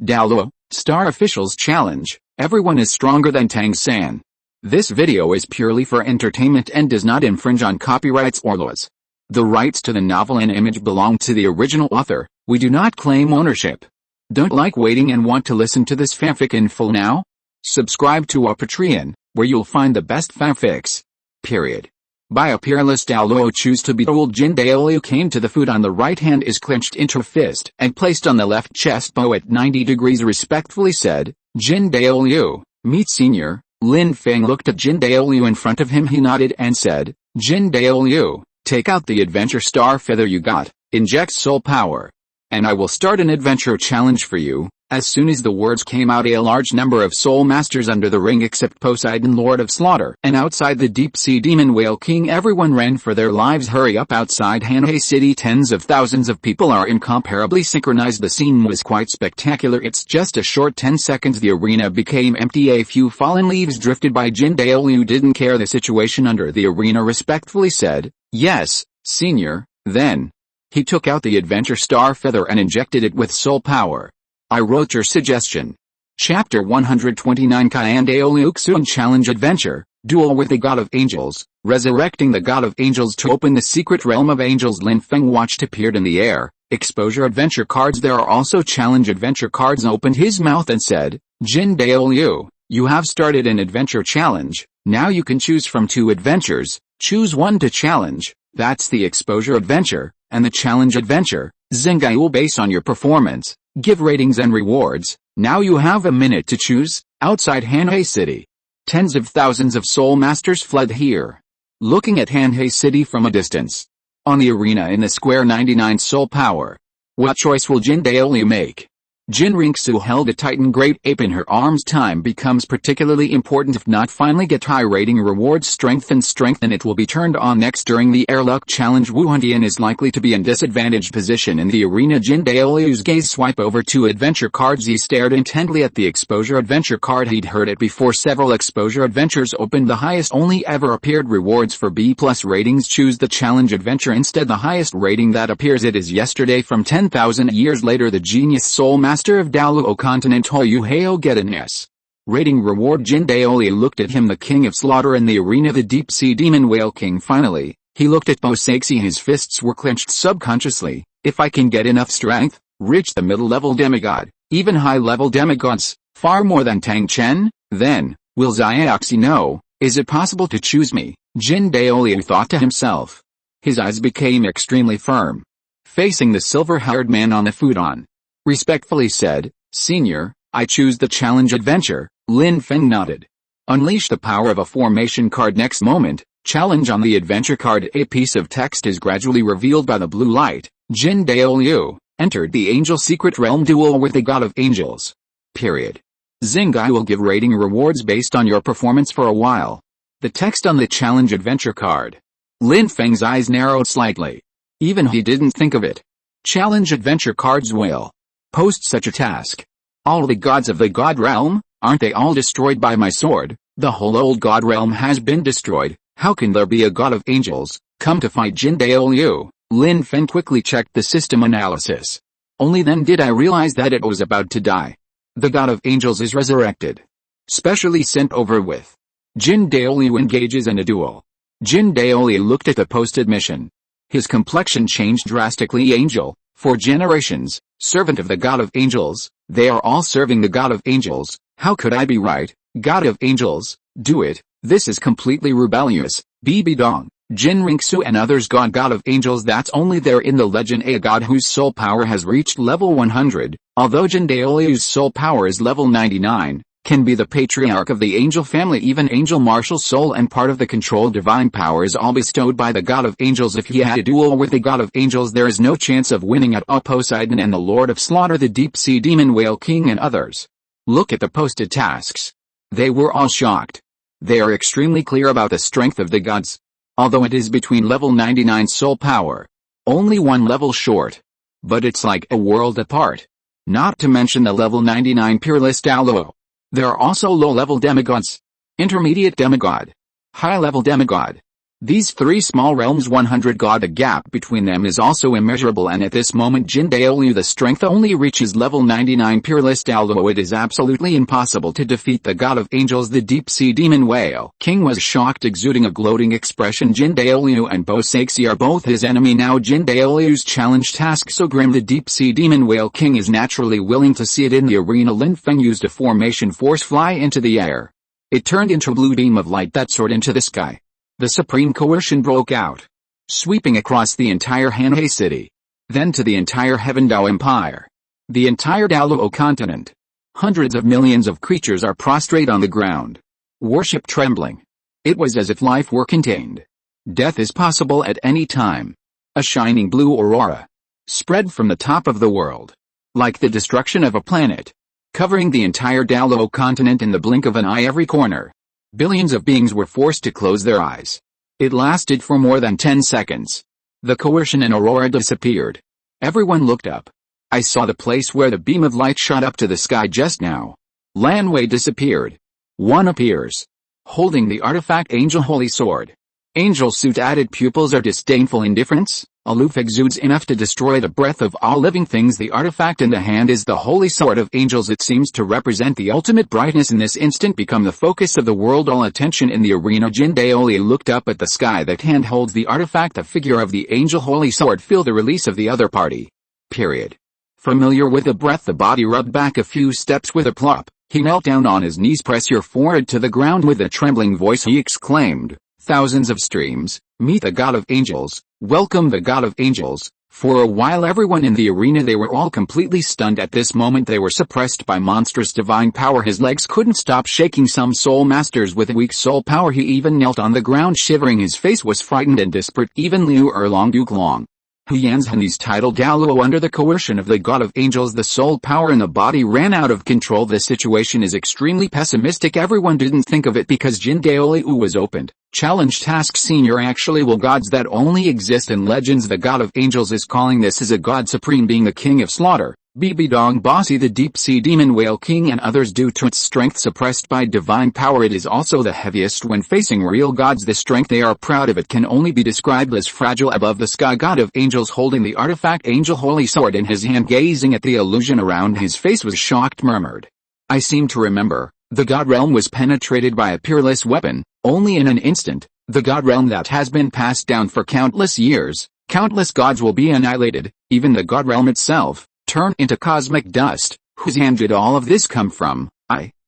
Douluo, Star Officials Challenge, everyone is stronger than Tang San. This video is purely for entertainment and does not infringe on copyrights or laws. The rights to the novel and image belong to the original author, we do not claim ownership. Don't like waiting and want to listen to this fanfic in full now? Subscribe to our Patreon, where you'll find the best fanfics. Period. By a peerless Douluo choose to be told Jin Douluo came to the food on the right hand is clenched into a fist and placed on the left chest bow at 90 degrees respectfully said, Jin Douluo, meet senior. Lin Feng looked at Jin Douluo in front of him. He nodded and said, Jin Douluo, take out the adventure star feather you got, inject soul power. And I will start an adventure challenge for you. As soon as the words came out, a large number of soul masters under the ring except Poseidon, Lord of Slaughter, and outside the deep sea demon whale king, everyone ran for their lives. Hurry up outside Hanhei City, tens of thousands of people are incomparably synchronized. The scene was quite spectacular. It's just a short 10 seconds the arena became empty. A few fallen leaves drifted by. Jin Douluo didn't care. The situation under the arena respectfully said, yes, senior. Then he took out the adventure star feather and injected it with soul power. I wrote your suggestion. Chapter 129 Kyan Douluo Xun Challenge Adventure, Duel with the God of Angels, resurrecting the God of Angels to open the secret realm of angels. Lin Feng watched appeared in the air. Exposure adventure cards. There are also challenge adventure cards. Opened his mouth and said, Jin Douluo, you have started an adventure challenge. Now you can choose from 2 adventures. Choose one to challenge. That's the exposure adventure, and the challenge adventure. Zengai will base on your performance. Give ratings and rewards. Now you have a minute to choose. Outside Hanhei City, tens of thousands of soul masters fled here. Looking at Hanhei City from a distance. On the arena in the square, 99 soul power. What choice will Jin Douluo make? Jin Ringsu held a titan great ape in her arms. Time becomes particularly important. If not finally get high rating rewards, strengthen it will be turned on next during the air luck challenge. Wuhun Temple is likely to be in disadvantaged position in the arena. Jin Douluo's gaze swipe over 2 adventure cards. He stared intently at the exposure adventure card. He'd heard it before. Several exposure adventures opened. The highest only ever appeared rewards for B+ ratings. Choose the challenge adventure instead. The highest rating that appears it is yesterday from 10,000 years later. The genius soul master of Douluo Continent Hoyu Heo get an S rating reward. Jin Douluo looked at him. The king of slaughter in the arena, the deep sea demon whale king. Finally, he looked at Poseidon. His fists were clenched subconsciously. If I can get enough strength, reach the middle level demigod, even high level demigods, far more than Tang Chen, then will Xiaoxi know, is it possible to choose me? Jin Douluo thought to himself. His eyes became extremely firm. Facing the silver-haired man on the futon, respectfully said, Senior, I choose the challenge adventure. Lin Feng nodded. Unleash the power of a formation card. Next moment, challenge on the adventure card. A piece of text is gradually revealed by the blue light. Jin Douluo entered the angel secret realm. Duel with the God of Angels. Period. Zengai will give rating rewards based on your performance for a while. The text on the challenge adventure card. Lin Feng's eyes narrowed slightly. Even he didn't think of it. Challenge adventure cards will post such a task. All the gods of the god realm, aren't they all destroyed by my sword? The whole old god realm has been destroyed. How can there be a god of angels come to fight Jin Douluo? Lin Feng quickly checked the system analysis. Only then did I realize that it was about to die. The god of angels is resurrected. Specially sent over with. Jin Douluo engages in a duel. Jin Douluo looked at the posted mission. His complexion changed drastically. Angel, for generations, servant of the God of Angels, they are all serving the God of Angels. How could I be right? God of Angels, do it. This is completely rebellious. Bibi Dong, Jin Ringsu and others. God of Angels, that's only there in the legend. A god whose soul power has reached level 100, although Jin Douluo's soul power is level 99, can be the patriarch of the angel family. Even angel martial soul and part of the control divine power is all bestowed by the God of Angels. If he had a duel with the God of Angels, there is no chance of winning at all. Poseidon and the Lord of Slaughter, the deep sea demon whale king and others. Look at the posted tasks. They were all shocked. They are extremely clear about the strength of the gods. Although it is between level 99 soul power, only 1 level short. But it's like a world apart. Not to mention the level 99 peerless Douluo. There are also low-level demigods, intermediate demigod, high-level demigod, These three small realms 100 God, the gap between them is also immeasurable, and at this moment Jin Daoliu the strength only reaches level 99 Peerless Douluo. It is absolutely impossible to defeat the God of Angels. The deep sea demon whale king was shocked, exuding a gloating expression. Jin Daoliu and Bo Saxi are both his enemy now. Jin Daoliu's challenge task so grim, the deep sea demon whale king is naturally willing to see it in the arena. Lin Feng used a formation force fly into the air. It turned into a blue beam of light that soared into the sky. The supreme coercion broke out, sweeping across the entire Hanhei city, then to the entire Heaven Dao Empire, the entire Douluo Continent. Hundreds of millions of creatures are prostrate on the ground, worship trembling. It was as if life were contained. Death is possible at any time. A shining blue aurora spread from the top of the world, like the destruction of a planet, covering the entire Douluo Continent in the blink of an eye. Every corner. Billions of beings were forced to close their eyes. It lasted for more than 10 seconds. The coercion and aurora disappeared. Everyone looked up. I saw the place where the beam of light shot up to the sky just now. Lan Wei disappeared. One appears, holding the artifact Angel Holy Sword. Angel suit added pupils are disdainful indifference, aloof, exudes enough to destroy the breath of all living things. The artifact in the hand is the Holy Sword of Angels. It seems to represent the ultimate brightness. In this instant become the focus of the world. All attention in the arena. Jin Daoliu looked up at the sky. That hand holds the artifact. The figure of the Angel Holy Sword. Feel the release of the other party. Period. Familiar with the breath, the body rubbed back a few steps with a plop. He knelt down on his knees. Press your forehead to the ground. With a trembling voice he exclaimed, thousands of streams, meet the God of Angels, welcome the God of Angels. For a while everyone in the arena, they were all completely stunned at this moment. They were suppressed by monstrous divine power. His legs couldn't stop shaking. Some soul masters with weak soul power. He even knelt on the ground shivering. His face was frightened and desperate. Even Liu Erlong Duklong, Huyan's titled Douluo under the coercion of the God of Angels. The soul power in the body ran out of control. The situation is extremely pessimistic. Everyone didn't think of it because Jin Daoliu was opened. Challenge task senior. Actually will gods that only exist in legends. The God of Angels is calling. This is a god supreme being, the king of slaughter. Bibi Dong Bossy, the deep sea demon whale king, and others. Due to its strength suppressed by divine power, it is also the heaviest when facing real gods. The strength they are proud of it can only be described as fragile. Above the sky, God of Angels holding the artifact Angel Holy Sword in his hand, gazing at the illusion around his face, was shocked, murmured, I seem to remember, the God realm was penetrated by a peerless weapon, only in an instant. The God realm that has been passed down for countless years, countless gods will be annihilated, even the God realm itself, turned into cosmic dust. Whose hand did all of this come from?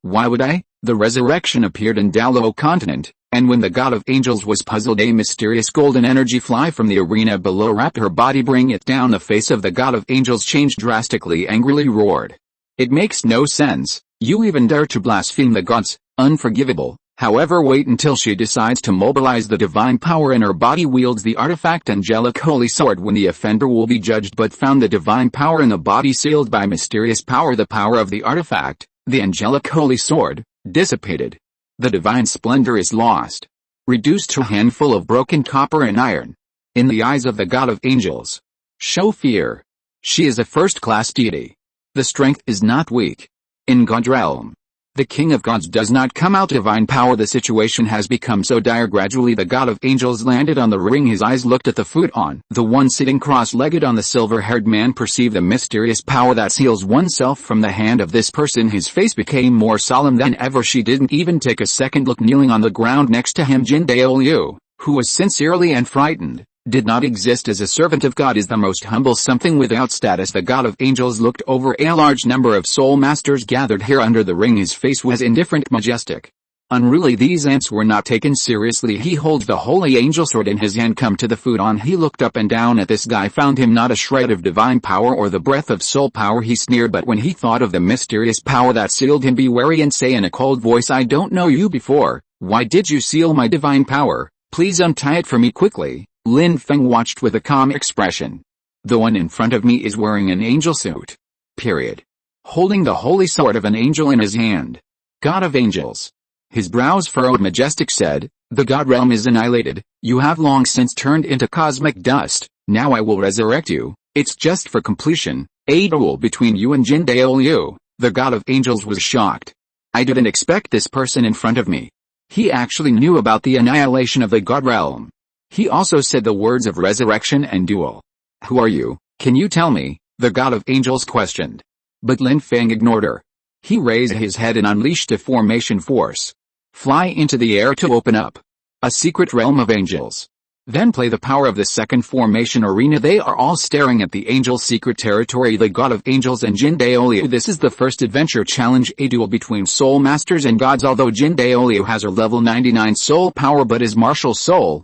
Why would I? The resurrection appeared in Douluo Continent, and when the God of Angels was puzzled, a mysterious golden energy fly from the arena below wrapped her body. Bring it down. The face of the God of Angels changed drastically, angrily roared. It makes no sense. You even dare to blaspheme the gods? Unforgivable. However, wait until she decides to mobilize the divine power in her body, wields the artifact Angelic Holy Sword. When the offender will be judged but found the divine power in the body sealed by mysterious power, the power of the artifact, the Angelic Holy Sword, dissipated. The divine splendor is lost, reduced to a handful of broken copper and iron. In the eyes of the God of Angels, show fear. She is a first-class deity. The strength is not weak. In God realm, the King of Gods does not come out. Divine power. The situation has become so dire. Gradually the God of Angels landed on the ring. His eyes looked at the futon. The one sitting cross-legged on the silver-haired man perceived the mysterious power that seals oneself from the hand of this person. His face became more solemn than ever. She didn't even take a second look. Kneeling on the ground next to him, Jin Daoliu, who was sincerely and frightened, did not exist as a servant of God, is the most humble something without status. The God of Angels looked over a large number of soul masters gathered here under the ring. His face was indifferent, majestic, unruly. These ants were not taken seriously. He holds the holy angel sword in his hand. Come to the futon. He looked up and down at this guy, found him not a shred of divine power or the breath of soul power. He sneered, but when he thought of the mysterious power that sealed him, be wary and say in a cold voice, I don't know you before. Why did you seal my divine power? Please untie it for me quickly. Lin Feng watched with a calm expression. The one in front of me is wearing an angel suit. Period. Holding the holy sword of an angel in his hand. God of Angels. His brows furrowed, majestic, said, the God realm is annihilated. You have long since turned into cosmic dust. Now I will resurrect you. It's just for completion. A duel between you and Jin Daoliu. The God of Angels was shocked. I didn't expect this person in front of me. He actually knew about the annihilation of the God realm. He also said the words of resurrection and duel. Who are you? Can you tell me? The god of angels questioned. But Lin Feng ignored her. He raised his head and unleashed a formation force. Fly into the air to open up a secret realm of angels. Then play the power of the second formation arena. They are all staring at the angel's secret territory, the god of angels and Jin Daoliu. This is the first adventure challenge, a duel between soul masters and gods. Although Jin Daoliu has a level 99 soul power, but his martial soul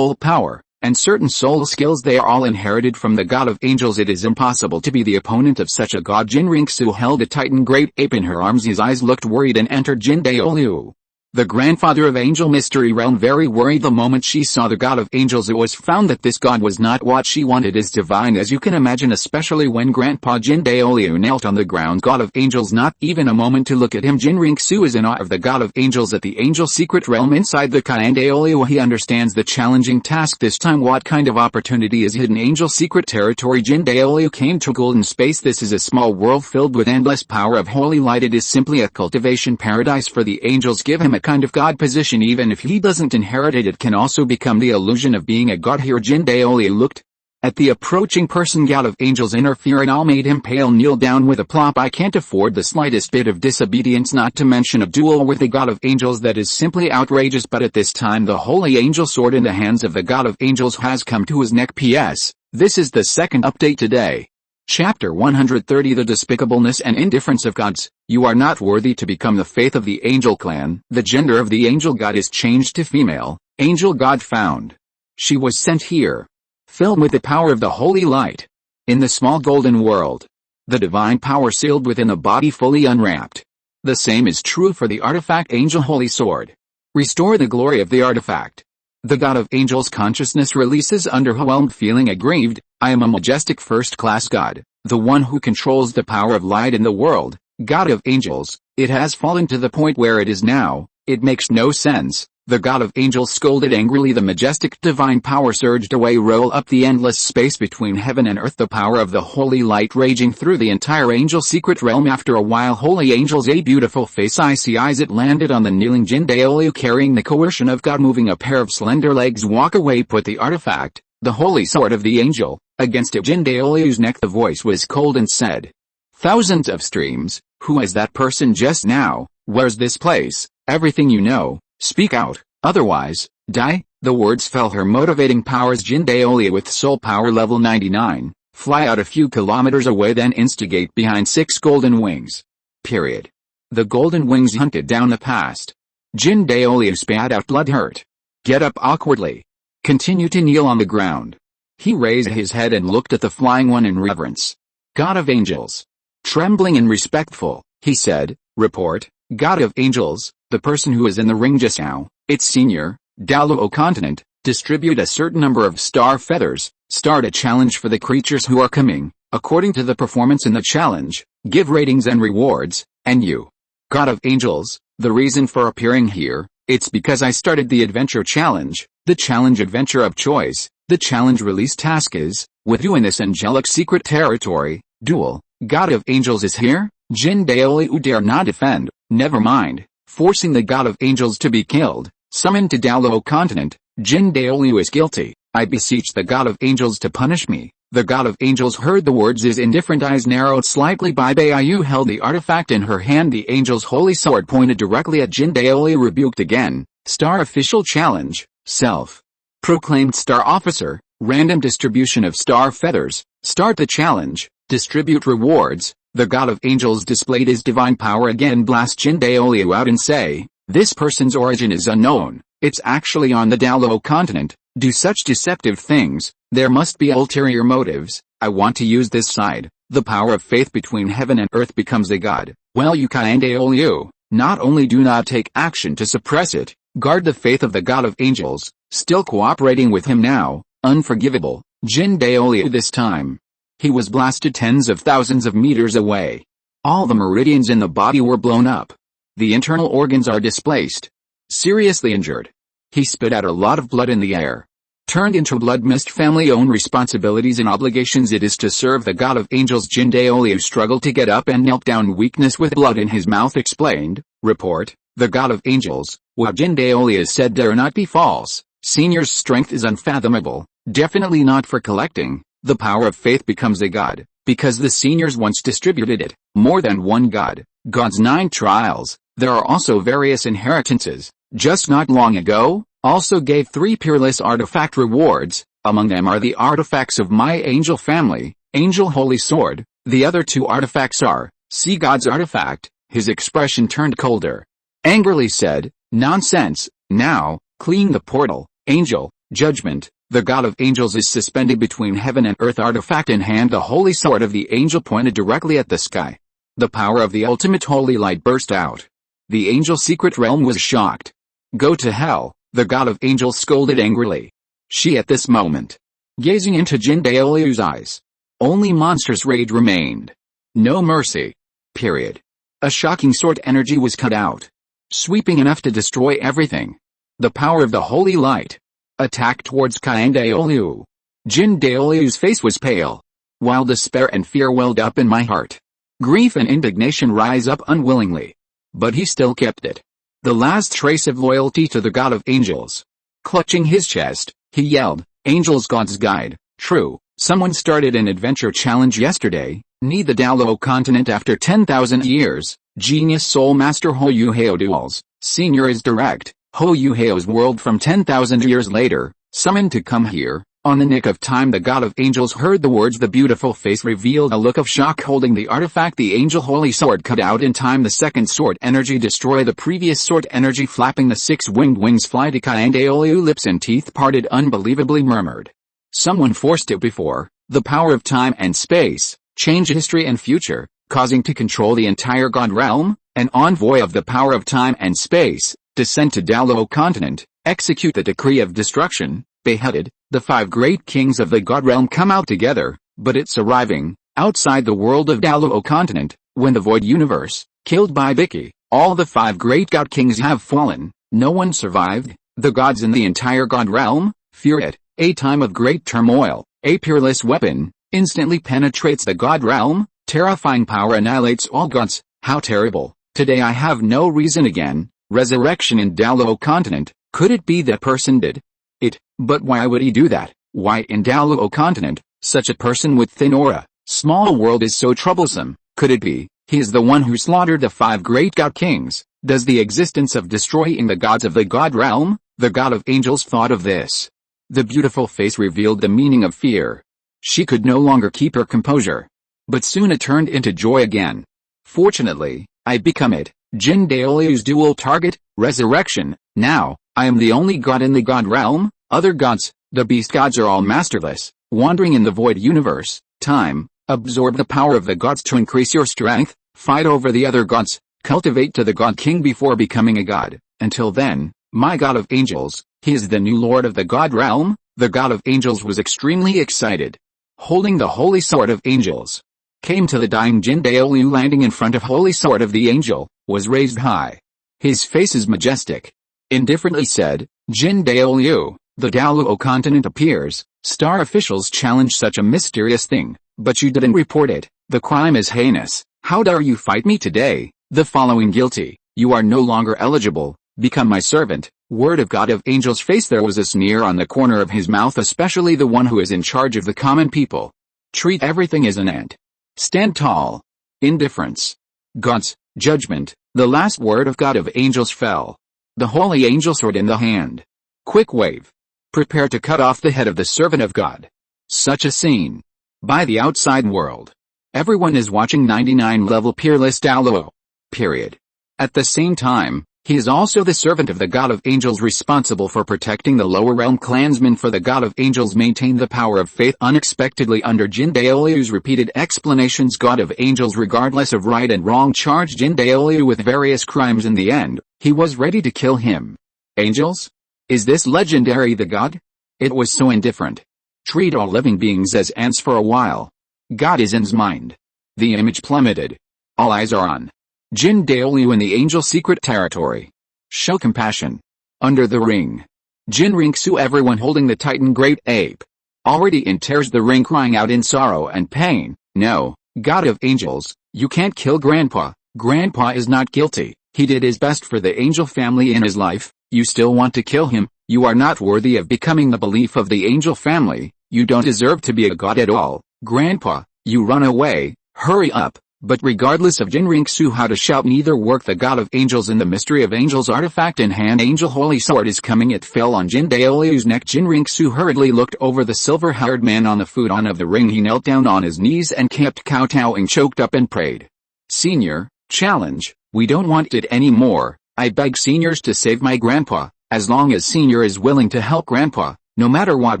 power, and certain soul skills, they are all inherited from the god of angels. It is impossible to be the opponent of such a god. Jin Ringsu held a titan great ape in her arms. His eyes looked worried and entered Jin Daoliu. The grandfather of Angel Mystery Realm very worried the moment she saw the god of angels. It was found that this god was not what she wanted, as divine as you can imagine, especially when Grandpa Jin Daoliu knelt on the ground. God of angels, not even a moment to look at him. Jin Ringsu is in awe of the god of angels at the angel secret realm inside the Kan Daoliu. He understands the challenging task this time. What kind of opportunity is hidden? Angel secret territory. Jin Daoliu came to golden space. This is a small world filled with endless power of holy light. It is simply a cultivation paradise for the angels. Give him a kind of god position. Even if he doesn't inherit it, it can also become the illusion of being a god here. Jin Daoliu looked at the approaching person. God of angels interfere and all made him pale. Kneel down with a plop. I can't afford the slightest bit of disobedience, not to mention a duel with the god of angels. That is simply outrageous. But at this time the holy angel sword in the hands of the god of angels has come to his neck. P.S. This is the second update today. Chapter 130. The despicableness and indifference of gods. You are not worthy to become the faith of the angel clan. The gender of the angel god is changed to female. Angel god found. She was sent here, filled with the power of the holy light. In the small golden world, the divine power sealed within the body fully unwrapped. The same is true for the artifact angel holy sword. Restore the glory of the artifact. The god of angels consciousness releases underwhelmed, feeling aggrieved. I am a majestic first-class god, the one who controls the power of light in the world. God of angels, it has fallen to the point where it is now. It makes no sense. The god of angels scolded angrily. The majestic divine power surged away. Roll up the endless space between heaven and earth. The power of the holy light raging through the entire angel secret realm. After a while, holy angels, a beautiful face. I see eyes. It landed on the kneeling Jin Daoliu, carrying the coercion of God, moving a pair of slender legs. Walk away. Put the artifact, the holy sword of the angel, against it. Jin Daoliu's neck. The voice was cold and said, thousands of streams. Who is that person just now? Where's this place? Everything you know. Speak out, otherwise, die. The words fell. Her motivating powers. Jin Daoliu with soul power level 99, fly out a few kilometers away, then instigate behind 6 golden wings. Period. The golden wings hunted down the past. Jin Daoliu spat out blood. Hurt. Get up awkwardly. Continue to kneel on the ground. He raised his head and looked at the flying one in reverence. God of angels. Trembling and respectful, he said, report, God of angels, the person who is in the ring just now, its senior, Douluo Continent, distribute a certain number of star feathers, start a challenge for the creatures who are coming, according to the performance in the challenge, give ratings and rewards, and you, God of angels, the reason for appearing here, it's because I started the adventure challenge, the challenge adventure of choice. The challenge release task is, with you in this angelic secret territory, duel. God of angels is here? Jin Daoliu dare not defend. Never mind, forcing the god of angels to be killed. Summoned to Douluo Continent, Jin Daoliu is guilty. I beseech the god of angels to punish me. The god of angels heard the words. His indifferent eyes narrowed slightly. Bibi Dong held the artifact in her hand. The angel's holy sword pointed directly at Jin Daoliu. Rebuked again. Star official challenge. Self proclaimed star officer. Random distribution of star feathers. Start the challenge. Distribute rewards. The god of angels displayed his divine power again. Blast Jin Daoliu out and say, this person's origin is unknown. It's actually on the Douluo Continent. Do such deceptive things. There must be ulterior motives. I want to use this side. The power of faith between heaven and earth becomes a god. Well, you Kan Daoliu, not only do not take action to suppress it, guard the faith of the god of angels, still cooperating with him now, unforgivable. Jin Daoliu this time. He was blasted tens of thousands of meters away. All the meridians in the body were blown up. The internal organs are displaced. Seriously injured. He spit out a lot of blood in the air. Turned into blood mist. Family-owned responsibilities and obligations. It is to serve the god of angels. Jin Daoliu struggled to get up and knelt down. Weakness with blood in his mouth. Explained, report, the god of angels. What Jin Daoliu said dare not be false. Senior's strength is unfathomable, definitely not for collecting. The power of faith becomes a god, because the seniors once distributed it. More than one god, God's 9 trials. There are also various inheritances. Just not long ago, also gave 3 peerless artifact rewards. Among them are the artifacts of my angel family, Angel Holy Sword. The other 2 artifacts are, see God's artifact. His expression turned colder. Angrily said, nonsense. Now, clean the portal. Angel, judgment. The God of Angels is suspended between heaven and earth. Artifact in hand. The holy sword of the angel pointed directly at the sky. The power of the ultimate holy light burst out. The angel's secret realm was shocked. Go to hell, the God of Angels scolded angrily. She at this moment, gazing into Jin Daoliu's eyes. Only monstrous rage remained. No mercy. Period. A shocking sword energy was cut out. Sweeping enough to destroy everything. The power of the holy light. Attack towards Jin Daoliu. Jin Daoliu's face was pale. While despair and fear welled up in my heart. Grief and indignation rise up unwillingly. But he still kept it. The last trace of loyalty to the God of Angels. Clutching his chest, he yelled, Angels God's guide. True, someone started an adventure challenge yesterday. Need the Douluo Continent after 10,000 years. Genius Soul Master Ho Yuheo duels. Senior is direct. Ho Yuheo's world from 10,000 years later, summoned to come here. On the nick of time the God of Angels heard the words. The beautiful face revealed a look of shock holding the artifact. The angel holy sword cut out in time. The second sword energy destroy the previous sword energy. Flapping the 6 winged wings fly to Jin Daoliu. Lips and teeth parted unbelievably murmured. Someone forced it before. The power of time and space, change history and future, causing to control the entire God realm. An envoy of the power of time and space, descend to Douluo Continent, execute the decree of destruction, beheaded. The 5 great kings of the God realm come out together, but it's arriving, outside the world of Douluo Continent, when the void universe, killed by Bibi, all the 5 great God kings have fallen, no one survived, the gods in the entire God realm, fear it, a time of great turmoil, a peerless weapon, instantly penetrates the God realm, terrifying power annihilates all gods, how terrible, today I have no reason again, resurrection in Douluo Continent, could it be that person did it? But why would he do that? Why in Douluo Continent, such a person with thin aura, small world is so troublesome? Could it be, he is the one who slaughtered the 5 great God kings? Does the existence of destroying the gods of the God realm? The God of Angels thought of this. The beautiful face revealed the meaning of fear. She could no longer keep her composure. But soon it turned into joy again. Fortunately, I become it, Jin Daoliu's dual target, resurrection. Now, I am the only god in the God realm. Other gods, the beast gods are all masterless, wandering in the void universe. Time, absorb the power of the gods to increase your strength, fight over the other gods, cultivate to the God King before becoming a god. Until then, my God of Angels, he is the new Lord of the God realm. The God of Angels was extremely excited. Holding the Holy Sword of Angels, came to the dying Jin Daoliu. Landing in front of Holy Sword of the Angel, was raised high. His face is majestic. Indifferently said, Jin Daoliu, the Douluo Continent appears. Star officials challenge such a mysterious thing, but you didn't report it. The crime is heinous. How dare you fight me today? The following guilty. You are no longer eligible. Become my servant. Word of God of Angels face. There was a sneer on the corner of his mouth, especially the one who is in charge of the common people. Treat everything as an ant. Stand tall. Indifference. God's judgment. The last word of God of Angels fell. The holy angel sword in the hand. Quick wave. Prepare to cut off the head of the servant of God. Such a scene. By the outside world. Everyone is watching 99 level peerless Douluo. Period. At the same time, he is also the servant of the God of Angels, responsible for protecting the lower realm clansmen. For the God of Angels maintained the power of faith unexpectedly under Jin Daoliu's repeated explanations. God of Angels, regardless of right and wrong, charged Jin Daoliu with various crimes. In the end, he was ready to kill him. Angels? Is this legendary the God? It was so indifferent. Treat all living beings as ants for a while. God is in's mind. The image plummeted. All eyes are on Jin Daoliu in the angel secret territory. Show compassion. Under the ring. Jin Ringsu, everyone holding the Titan great ape. Already in tears, the ring crying out in sorrow and pain. No, God of Angels, you can't kill Grandpa. Grandpa is not guilty. He did his best for the angel family in his life. You still want to kill him? You are not worthy of becoming the belief of the angel family. You don't deserve to be a god at all. Grandpa, you run away, hurry up. But regardless of Jinriksu how to shout, neither work. The god of angels in the mystery of angels artifact in hand. Angel holy sword is coming. It fell on Jin Daoliu's neck. Jinriksu hurriedly looked over the silver-haired man on the futon of the ring. He knelt down on his knees and kept kowtowing, choked up and prayed. Senior, challenge, we don't want it anymore. I beg seniors to save my grandpa. As long as senior is willing to help grandpa, no matter what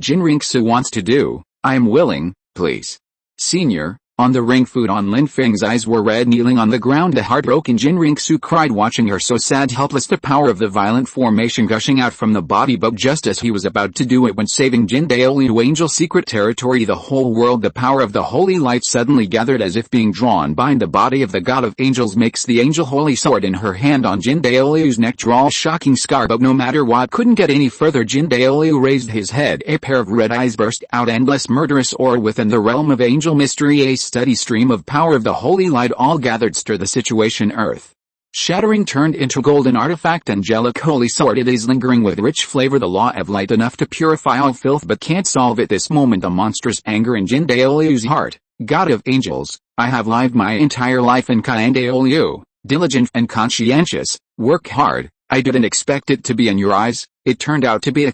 Jinriksu wants to do, I am willing, please. Senior. On the ring futon, Lin Feng's eyes were red. Kneeling on the ground, the heartbroken Jinriksu cried, watching her so sad, helpless, the power of the violent formation gushing out from the body. But just as he was about to do it when saving Jin Daoliu angel secret territory, the whole world, the power of the holy light suddenly gathered as if being drawn by the body of the god of angels, makes the angel holy sword in her hand on Jin Daoliu's neck draw a shocking scar. But no matter what, couldn't get any further. Jin Daoliu raised his head. A pair of red eyes burst out, endless murderous aura within the realm of angel mystery. A steady stream of power of the holy light all gathered stir the situation. Earth shattering turned into golden artifact angelic holy sword. It is lingering with rich flavor, the law of light, enough to purify all filth but can't solve it. This moment the monstrous anger in Jin Daoliu's heart. God of angels, I have lived my entire life in Kan Daoliu, diligent and conscientious, work hard. I didn't expect it to be in your eyes. It turned out to be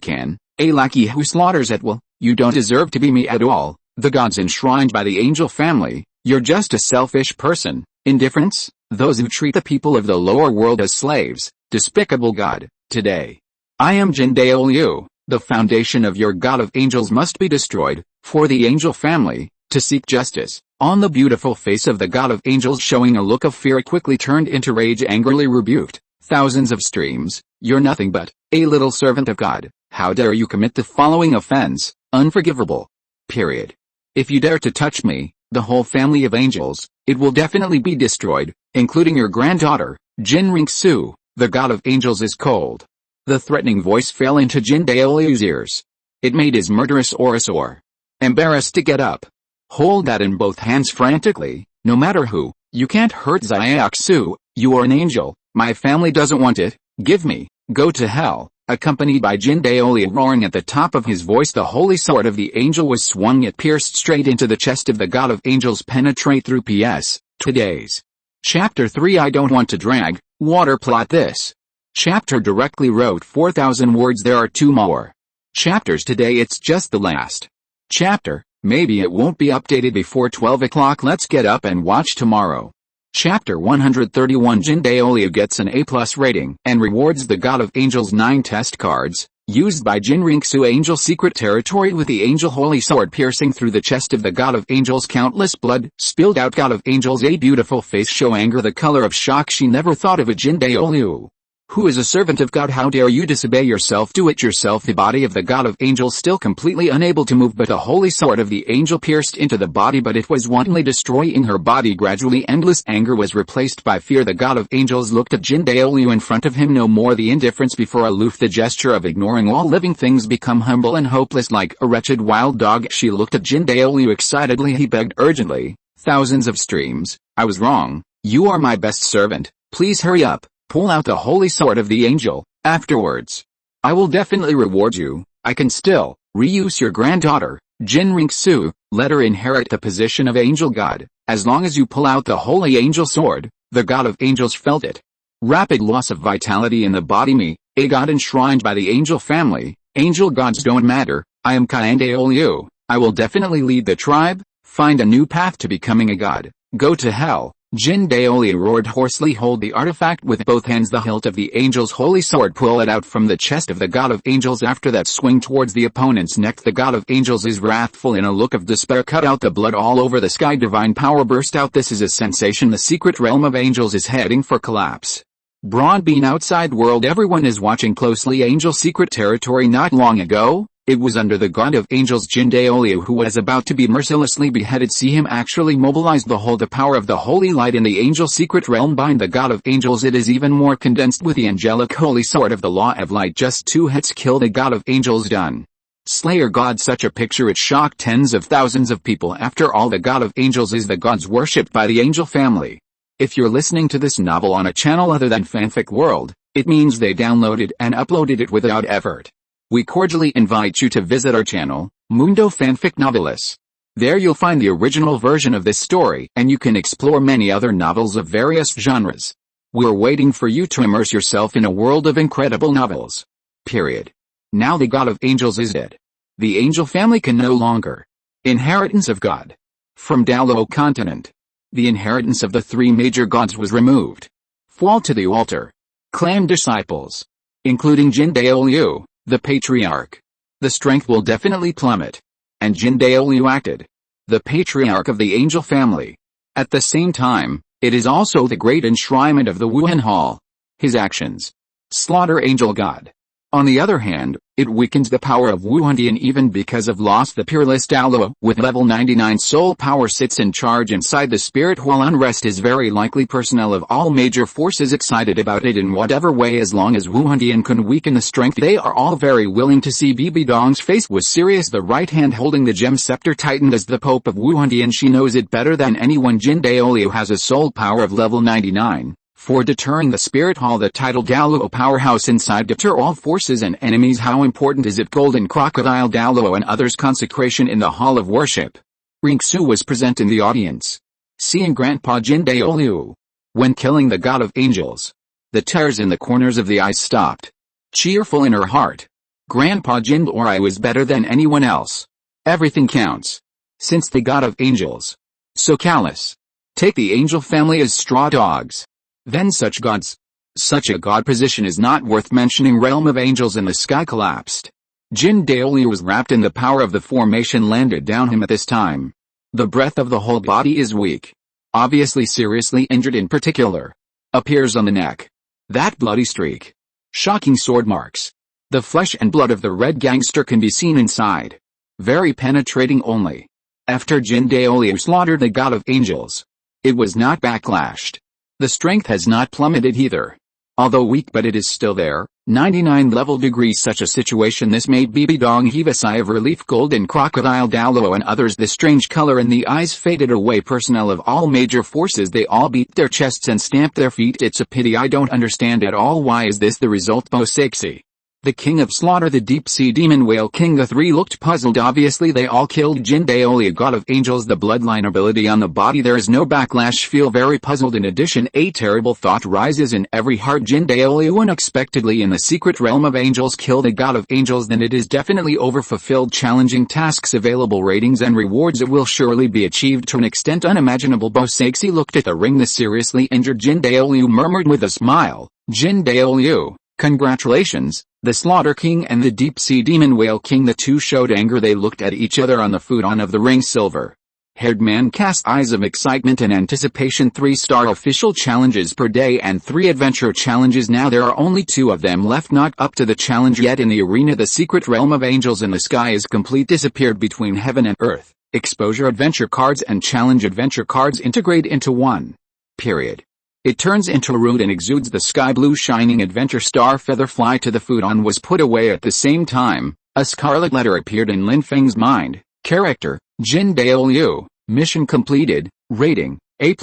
a lackey who slaughters at will. You don't deserve to be me at all. The gods enshrined by the angel family. You're just a selfish person. Indifference, those who treat the people of the lower world as slaves. Despicable God. Today, I am Jin Daoliu. The foundation of your god of angels must be destroyed, for the angel family, to seek justice. On the beautiful face of the god of angels showing a look of fear, it quickly turned into rage, angrily rebuked. Thousands of streams, you're nothing but a little servant of God. How dare you commit the following offense? Unforgivable. Period. If you dare to touch me, the whole family of angels, it will definitely be destroyed, including your granddaughter, Jinriksu. The god of angels is cold. The threatening voice fell into Jin Daoliu's ears. It made his murderous aura soar. Embarrassed to get up. Hold that in both hands frantically. No matter who, you can't hurt Xiaoxu. You are an angel. My family doesn't want it. Give me. Go to hell. Accompanied by Jin Daoliu roaring at the top of his voice, the holy sword of the angel was swung. It pierced straight into the chest of the god of angels, penetrate through PS. Today's Chapter 3. I don't want to drag, water plot this. Chapter directly wrote 4,000 words. There are 2 more chapters today. It's just the last chapter. Maybe it won't be updated before 12 o'clock. Let's get up and watch tomorrow. Chapter 131. Jin Daoliu gets an A+ rating and rewards the god of angels 9 test cards, used by Jinriksu angel secret territory with the angel holy sword piercing through the chest of the god of angels. Countless blood spilled out. God of angels, a beautiful face show anger, the color of shock. She never thought of it. Jin Daoliu, who is a servant of God, how dare you disobey yourself? Do it yourself. The body of the god of angels still completely unable to move, but the holy sword of the angel pierced into the body, but it was wantonly destroying her body. Gradually endless anger was replaced by fear. The god of angels looked at Jin Daoliu. In front of him no more the indifference before, aloof, the gesture of ignoring all living things, become humble and hopeless like a wretched wild dog. She looked at Jin Daoliu excitedly. He begged urgently. Thousands of streams. I was wrong. You are my best servant. Please hurry up. Pull out the holy sword of the angel. Afterwards, I will definitely reward you. I can still reuse your granddaughter, Jinriksu. Let her inherit the position of angel god. As long as you pull out the holy angel sword. The god of angels felt it. Rapid loss of vitality in the body. Me, a god enshrined by the angel family. Angel gods don't matter. I am Kan Daoliu. I will definitely lead the tribe. Find a new path to becoming a god. Go to hell. Jin Daoliu roared hoarsely. Hold the artifact with both hands. The hilt of the angel's holy sword. Pull it out from the chest of the god of angels. After that, swing towards the opponent's neck. The god of angels is wrathful. In a look of despair, cut out the blood all over the sky. Divine power burst out. This is a sensation. The secret realm of angels is heading for collapse. Broad being outside world. Everyone is watching closely. Angel secret territory. Not long ago, it was under the god of angels Jin Daoliu who was about to be mercilessly beheaded. See him actually mobilize the power of the holy light in the angel secret realm bind the god of angels. It is even more condensed with the angelic holy sword of the law of light. Just 2 hits kill the god of angels. Done. Slayer god. Such a picture, it shocked tens of thousands of people. After all, the god of angels is the gods worshipped by the angel family. If you're listening to this novel on a channel other than Fanfic World, it means they downloaded and uploaded it without effort. We cordially invite you to visit our channel, Mundo Fanfic Novelis. There you'll find the original version of this story, and you can explore many other novels of various genres. We're waiting for you to immerse yourself in a world of incredible novels. Period. Now the God of Angels is dead. The angel family can no longer. Inheritance of God. From Douluo Continent. The inheritance of the three major gods was removed. Fall to the altar. Claim disciples. Including Jin Daoliu, the patriarch. The strength will definitely plummet. And Jin Daoliu acted. The patriarch of the angel family. At the same time, it is also the great enshrinement of the Wuhun Hall. His actions. Slaughter angel god. On the other hand, it weakens the power of Wuhun Tian even because of loss. The peerless Douluo with level 99 soul power sits in charge inside the spirit while unrest is very likely. Personnel of all major forces excited about it in whatever way. As long as Wuhun Tian can weaken the strength, they are all very willing to see. Bibi Dong's face was serious. The right hand holding the gem scepter tightened as the Pope of Wuhun Tian. She knows it better than anyone. Jin Daoliu has a soul power of level 99. For deterring the Spirit Hall, the title Douluo powerhouse inside deter all forces and enemies. How important is it? Golden Crocodile Douluo and others. Consecration in the Hall of Worship. Ringsu was present in the audience. Seeing Grandpa Jin Daoliu. When killing the God of Angels. The tears in the corners of the eyes stopped. Cheerful in her heart. Grandpa Jin Daoliu was better than anyone else. Everything counts. Since the God of Angels. So callous. Take the angel family as straw dogs. Then such gods. Such a god position is not worth mentioning. Realm of angels in the sky collapsed. Jin Daoliu was wrapped in the power of the formation landed down him at this time. The breath of the whole body is weak. Obviously seriously injured. In particular. Appears on the neck. That bloody streak. Shocking sword marks. The flesh and blood of the red gangster can be seen inside. Very penetrating only. After Jin Daoliu slaughtered the god of angels. It was not backlashed. The strength has not plummeted either. Although weak, but it is still there. 99 level degrees. Such a situation, this made Bibi Dong heave a sigh of relief. Golden Crocodile Douluo and others. The strange color in the eyes faded away. Personnel of all major forces, they all beat their chests and stamped their feet. It's a pity. I don't understand at all. Why is this the result? Bosexy. The king of slaughter, the deep sea demon whale king. The three looked puzzled. Obviously they all killed Jin Daoliu, god of angels. The bloodline ability on the body, there is no backlash. Feel very puzzled. In addition, a terrible thought rises in every heart. Jin Daoliu unexpectedly in the secret realm of angels kill the god of angels. Then it is definitely overfulfilled. Challenging tasks available, ratings and rewards. It will surely be achieved to an extent unimaginable. Bosexy looked at the ring. The seriously injured Jin Daoliu murmured with a smile, Jin Daoliu, congratulations. The Slaughter King and the Deep Sea Demon Whale King. The two showed anger. They looked at each other on the futon of the ring. Silver-haired man cast eyes of excitement and anticipation. 3-star official challenges per day and 3 adventure challenges. Now there are only 2 of them left, not up to the challenge yet. In the arena, the secret realm of angels in the sky is complete. Disappeared between heaven and earth. Exposure adventure cards and challenge adventure cards integrate into one. Period. It turns into a root and exudes the sky blue shining adventure star feather. Fly to the futon was put away at the same time. A scarlet letter appeared in Lin Feng's mind. Character, Jin Daoliu. Mission completed. Rating, A+.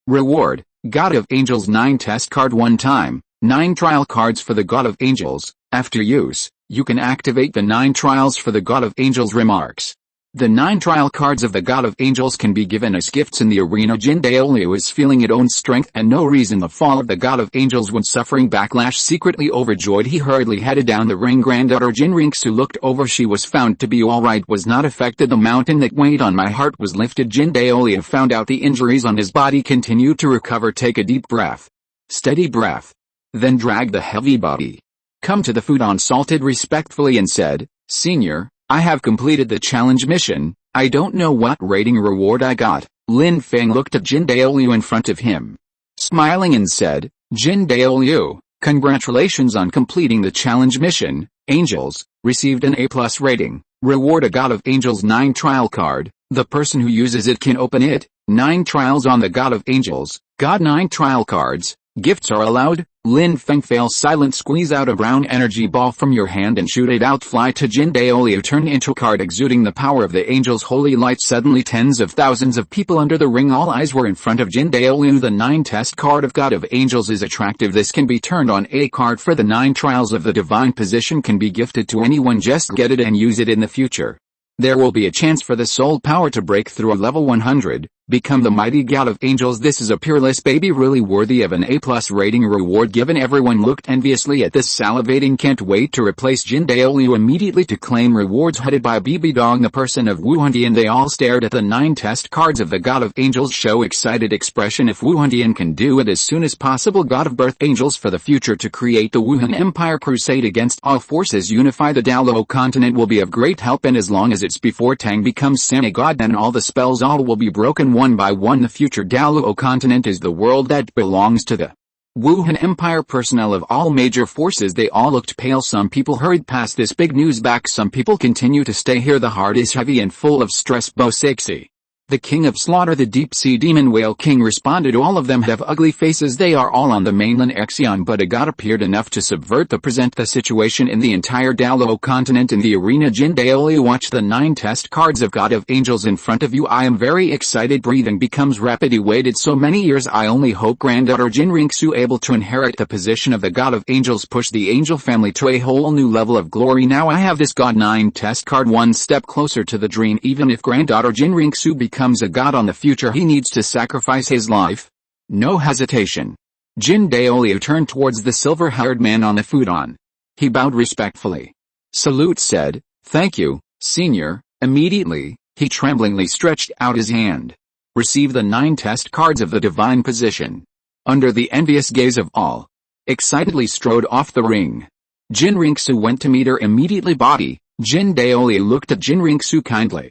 Reward, God of Angels. 9 test card 1 time. 9 trial cards for the God of Angels. After use, you can activate the 9 trials for the God of Angels. Remarks. The 9 trial cards of the God of Angels can be given as gifts in the arena. Jin Daoliu is feeling its own strength and no reason the fall of the God of Angels when suffering backlash. Secretly overjoyed, he hurriedly headed down the ring. Granddaughter Jin Ringsu looked over. She was found to be alright, was not affected. The mountain that weighed on my heart was lifted. Jin Daoliu found out the injuries on his body continued to recover. Take a deep breath. Steady breath. Then drag the heavy body. Come to the futon. Salted respectfully and said, Senior, I have completed the challenge mission. I don't know what rating reward I got. Lin Feng looked at Jin Daoliu in front of him, smiling and said, Jin Daoliu, congratulations on completing the challenge mission. Angels, received an A+ rating. Reward, a God of Angels 9 trial card. The person who uses it can open it. 9 trials on the God of Angels. Got 9 trial cards. Gifts are allowed. Lin Feng fails silent. Squeeze out a brown energy ball from your hand and shoot it out. Fly to Jin Daolio. Turn into a card exuding the power of the angel's holy light. Suddenly tens of thousands of people under the ring. All eyes were in front of Jin Daolio. The 9 test card of God of Angels is attractive. This can be turned on. A card for the 9 trials of the divine position can be gifted to anyone. Just get it and use it in the future. There will be a chance for the soul power to break through a level 100, become the mighty God of Angels. This is a peerless baby really worthy of an A+ rating reward given. Everyone looked enviously at this salivating. Can't wait to replace Jin Daolio immediately to claim rewards. Headed by Bibi Dong, the person of Wuhun Temple. They all stared at the 9 test cards of the God of Angels. Show excited expression. If Wuhun Temple can do it as soon as possible. God of Birth Angels for the future to create the Wuhun Empire crusade against all forces. Unify the Douluo Continent will be of great help, and as long as it's before Tang becomes San a god, then all the spells all will be broken one by one. The future Douluo Continent is the world that belongs to the Wuhun Empire. Personnel of all major forces, they all looked pale. Some people hurried past this big news back. Some people continue to stay here. The heart is heavy and full of stress. Bosexy, the king of slaughter, the deep sea demon whale king, responded. All of them have ugly faces. They are all on the mainland Exion, but a god appeared enough to subvert the situation in the entire Douluo Continent. In the arena, Jin Daolio, watch the 9 test cards of God of Angels in front of you. I am very excited. Breathing becomes rapid. He waited so many years. I only hope granddaughter Jin Ringsu able to inherit the position of the God of Angels, push the angel family to a whole new level of glory. Now I have this God 9 test card, one step closer to the dream. Even if granddaughter Jin Ringsu becomes a god on the future, he needs to sacrifice his life. No hesitation. Jin Daolio turned towards the silver-haired man on the futon. He bowed respectfully. Salute said, "Thank you, senior." Immediately, he tremblingly stretched out his hand. Receive the 9 test cards of the divine position. Under the envious gaze of all, excitedly strode off the ring. Jin Ringsu went to meet her immediately. Body. Jin Daolio looked at Jin Ringsu kindly.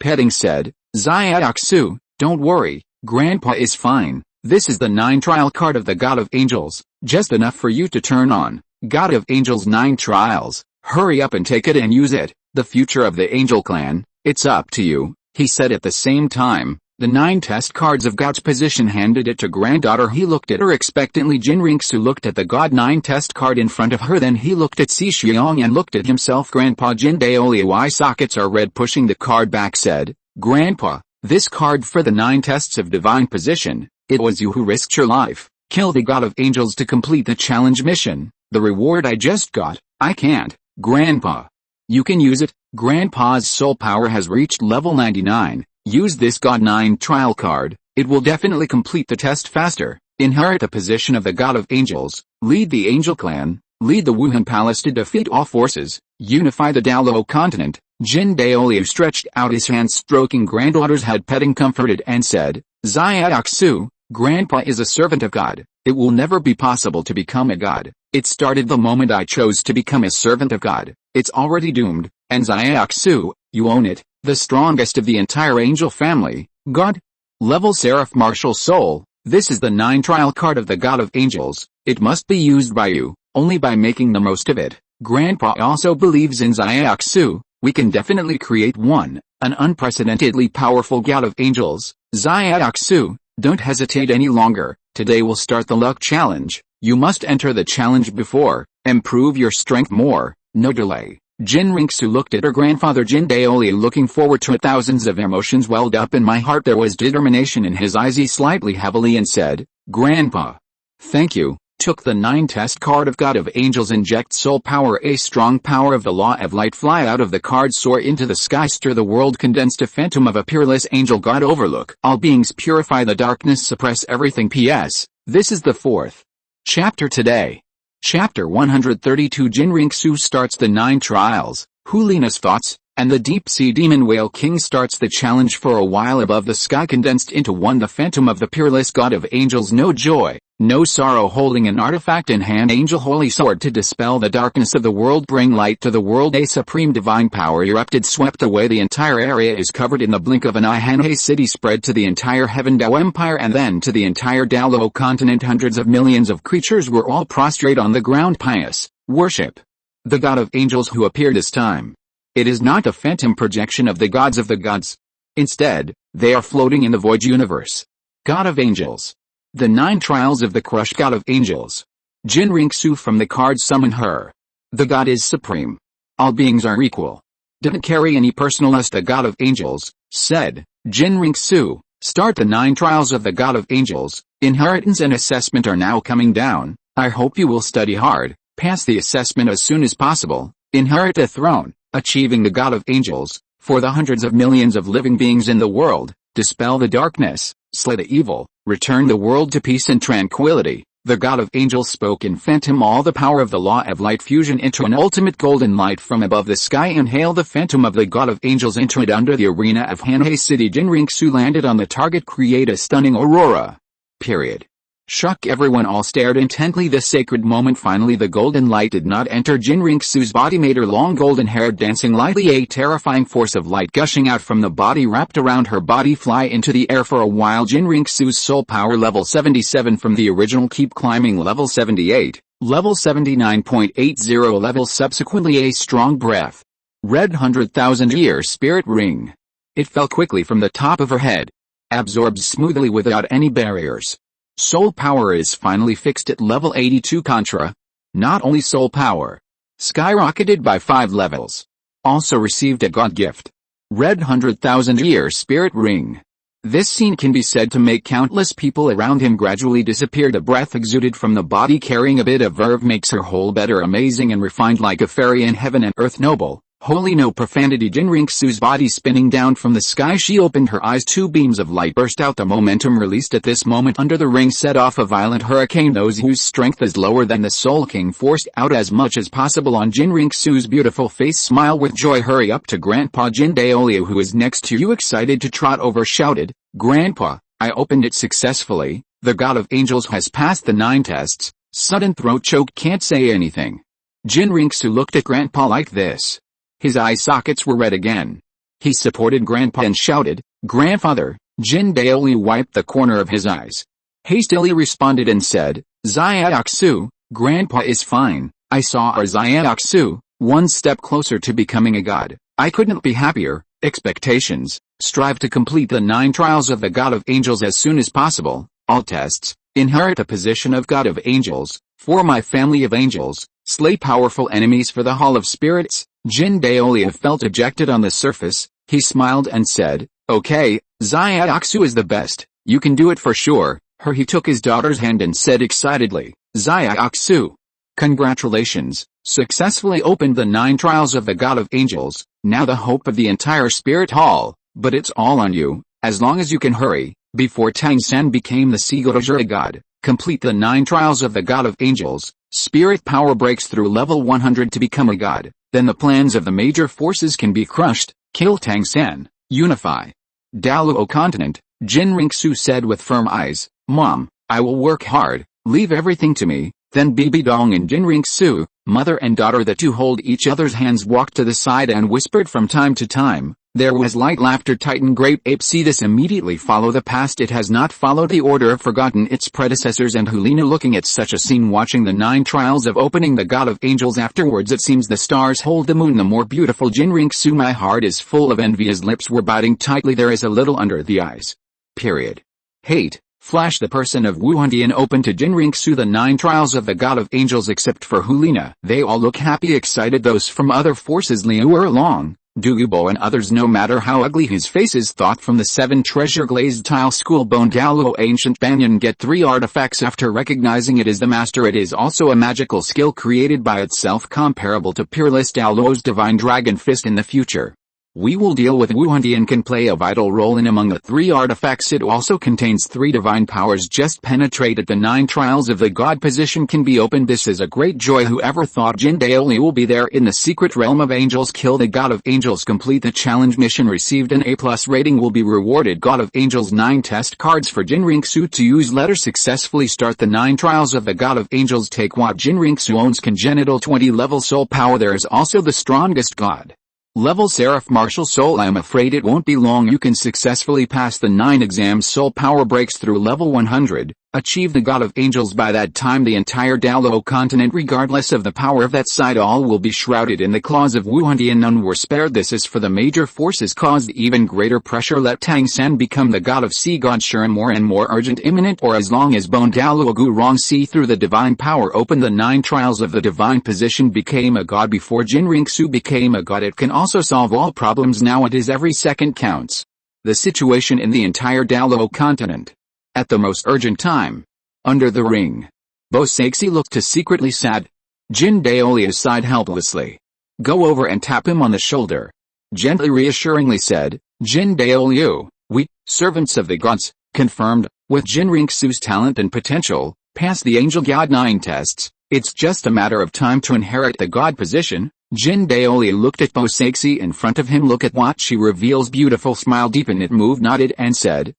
Petting said, "Xiaoxu, don't worry, Grandpa is fine. This is the 9 trial card of the God of Angels, just enough for you to turn on. God of Angels 9 trials, hurry up and take it and use it. The future of the Angel clan, it's up to you," he said at the same time. The 9 test cards of God's position, handed it to granddaughter. He looked at her expectantly. Jin Ringsu looked at the God 9 test card in front of her, then he looked at Si Xiong and looked at himself. Grandpa Jin Daolio, eye sockets are red. Pushing the card back, said, "Grandpa, this card for the 9 tests of divine position, it was you who risked your life. Kill the God of Angels to complete the challenge mission. The reward I just got, I can't, Grandpa." "You can use it. Grandpa's soul power has reached level 99. Use this God 9 trial card, it will definitely complete the test faster. Inherit the position of the God of Angels, lead the Angel clan, lead the Wuhan Palace to defeat all forces, unify the Douluo Continent." Jin Daolio stretched out his hand, stroking granddaughter's head, petting, comforted, and said, "Xiaoxu, Grandpa is a servant of God. It will never be possible to become a god. It started the moment I chose to become a servant of God. It's already doomed, and Xiaoxu, you own it. The strongest of the entire angel family, God level Seraph Martial Soul. This is the 9 trial card of the God of Angels. It must be used by you, only by making the most of it. Grandpa also believes in Xiaoxu. We can definitely create an unprecedentedly powerful God of Angels. Xiaoxu, don't hesitate any longer. Today we'll start the luck challenge. You must enter the challenge before, improve your strength more, no delay." Jin Ringsu looked at her grandfather Jin Daolio, looking forward to it. Thousands of emotions welled up in my heart. There was determination in his eyes. He slightly heavily and said, "Grandpa, thank you." Took the 9 test card of God of Angels. Inject soul power. A strong power of the law of light. Fly out of the card, soar into the sky, stir the world, condensed a phantom of a peerless angel God. Overlook all beings, purify the darkness, suppress everything. P.S. This is the 4th chapter today. Chapter 132. Jin Ringsu starts the 9 trials. Liena's thoughts, and the deep-sea demon whale king starts the challenge. For a while above the sky, condensed into one, the phantom of the peerless God of Angels. No joy, no sorrow, holding an artifact in hand, angel holy sword to dispel the darkness of the world, bring light to the world. A supreme divine power erupted, swept away. The entire area is covered in the blink of an eye. Hanhei city spread to the entire Heaven Dao Empire and then to the entire Douluo Continent. Hundreds of millions of creatures were all prostrate on the ground, pious worship the God of Angels who appeared this time. It is not a phantom projection of the gods of the gods. Instead, they are floating in the void universe. God of Angels. The 9 trials of the crushed god of angels. Jin Ringsu from the cards summon her. The god is supreme. All beings are equal. Didn't carry any personal as the god of angels, said Jin Ringsu. Start the 9 trials of the god of angels. Inheritance and assessment are now coming down. I hope you will study hard, pass the assessment as soon as possible, inherit a throne, achieving the god of angels, for the hundreds of millions of living beings in the world, dispel the darkness, slay the evil, return the world to peace and tranquility. The god of angels spoke in phantom. All the power of the law of light fusion into an ultimate golden light from above the sky. Inhale the phantom of the god of angels. Enter it under the arena of Hanhei City. Jin Ringsu landed on the target. Create a stunning aurora. Period. Shock. Everyone all stared intently. The sacred moment. Finally the golden light did not enter Jin Ringsu's body. Made her long golden hair dancing lightly. A terrifying force of light gushing out from the body wrapped around her body. Fly into the air for a while. Jin Ringsu's soul power level 77 from the original. Keep climbing. Level 78, level 79.80 levels subsequently. A strong breath. Red 100,000-year spirit ring. It fell quickly from the top of her head. Absorbs smoothly without any barriers. Soul power is finally fixed at level 82. Contra. Not only soul power skyrocketed by 5 levels. Also received a god gift. Red 100,000-year spirit ring. This scene can be said to make countless people around him gradually disappear. The breath exuded from the body carrying a bit of verve makes her whole better, amazing and refined like a fairy in heaven and earth. Noble, holy, no profanity. Jin Ringsu's body spinning down from the sky. She opened her eyes. 2 beams of light burst out. The momentum released at this moment under the ring set off a violent hurricane. Those whose strength is lower than the Soul King forced out as much as possible on Jin Ringsu's beautiful face. Smile with joy. Hurry up to Grandpa Jin Daolio, who is next to you, excited to trot over, shouted, Grandpa, I opened it successfully. The god of angels has passed the 9 tests. Sudden throat choke. Can't say anything. Jin Ringsu looked at Grandpa like this. His eye sockets were red again. He supported Grandpa and shouted, Grandfather. Jin Daolio wiped the corner of his eyes. Hastily responded and said, Xiaoxu, Grandpa is fine. I saw our Xiaoxu, one step closer to becoming a god. I couldn't be happier. Expectations. Strive to complete the 9 trials of the god of angels as soon as possible. All tests. Inherit the position of god of angels. For my family of angels. Slay powerful enemies for the hall of spirits. Jin Daolio felt ejected on the surface. He smiled and said, Okay, Xiaoxu is the best. You can do it for sure. He took his daughter's hand and said excitedly, Xiaoxu. Congratulations. Successfully opened the 9 trials of the god of angels. Now the hope of the entire spirit hall. But it's all on you, as long as you can hurry, before Tang San became the Sigurajura god. Complete the 9 trials of the god of angels. Spirit power breaks through level 100 to become a god. Then the plans of the major forces can be crushed. Kill Tang San. Unify Douluo Continent. Jin Ringsu said with firm eyes, Mom, I will work hard. Leave everything to me. Then Bibi Dong and Jin Ringsu, mother and daughter, the two hold each other's hands, walked to the side and whispered from time to time. There was light laughter. Titan Great Ape, see this immediately. Follow the past. It has not followed the order of forgotten its predecessors. And Liena, looking at such a scene, watching the 9 trials of opening the god of angels. Afterwards it seems the stars hold the moon the more beautiful. Jin Ringsu, my heart is full of envy. His lips were biting tightly. There is a little under the eyes. Period. Hate. Flash. The person of Wuhun Temple opened to Jin Ringsu the 9 trials of the god of angels except for Liena. They all look happy, excited. Those from other forces, Liu Erlong, Douluo and others, no matter how ugly his face is. Thought from the 7 treasure glazed tile school. Bone Douluo ancient banyan. Get 3 artifacts after recognizing it is the master. It is also a magical skill created by itself, comparable to Peerless Douluo's divine dragon fist. In the future, we will deal with Wuhun and can play a vital role in among the 3 artifacts. It also contains 3 divine powers. Just penetrate at the 9 trials of the god position can be opened. This is a great joy. Whoever thought Jin Daolio will be there in the secret realm of angels? Kill the god of angels. Complete the challenge mission. Received an A+ rating. Will be rewarded god of angels 9 test cards for Jin Ringsu to use. Letter successfully start the 9 trials of the god of angels. Take what Jin Ringsu owns. Congenital 20 level soul power. There is also the strongest god level Seraph Martial Soul. I'm afraid it won't be long. You can successfully pass the 9 exams. Soul power breaks through level 100. Achieve the God of Angels. By that time the entire Douluo Continent, regardless of the power of that side, all will be shrouded in the claws of Wuhun. None were spared. This is for the major forces caused even greater pressure. Let Tang San become the God of Sea. God sure and more urgent, imminent, or as long as Bone Douluo Gu Rong see through the divine power. Open the 9 trials of the divine position. Became a god before Jinriksu became a god. It can also solve all problems nowadays. Every second counts. The situation in the entire Douluo Continent. At the most urgent time. Under the ring. Bo Saxi looked to secretly sad. Jin Daolia sighed helplessly. Go over and tap him on the shoulder. Gently reassuringly said, Jin Daoliu, we, servants of the gods, confirmed, with Jinriksu's talent and potential, pass the Angel God 9 tests, it's just a matter of time to inherit the god position. Jin Daolia looked at Bo Saxi in front of him. Look at what she reveals. Beautiful smile deepened. It moved, nodded and said,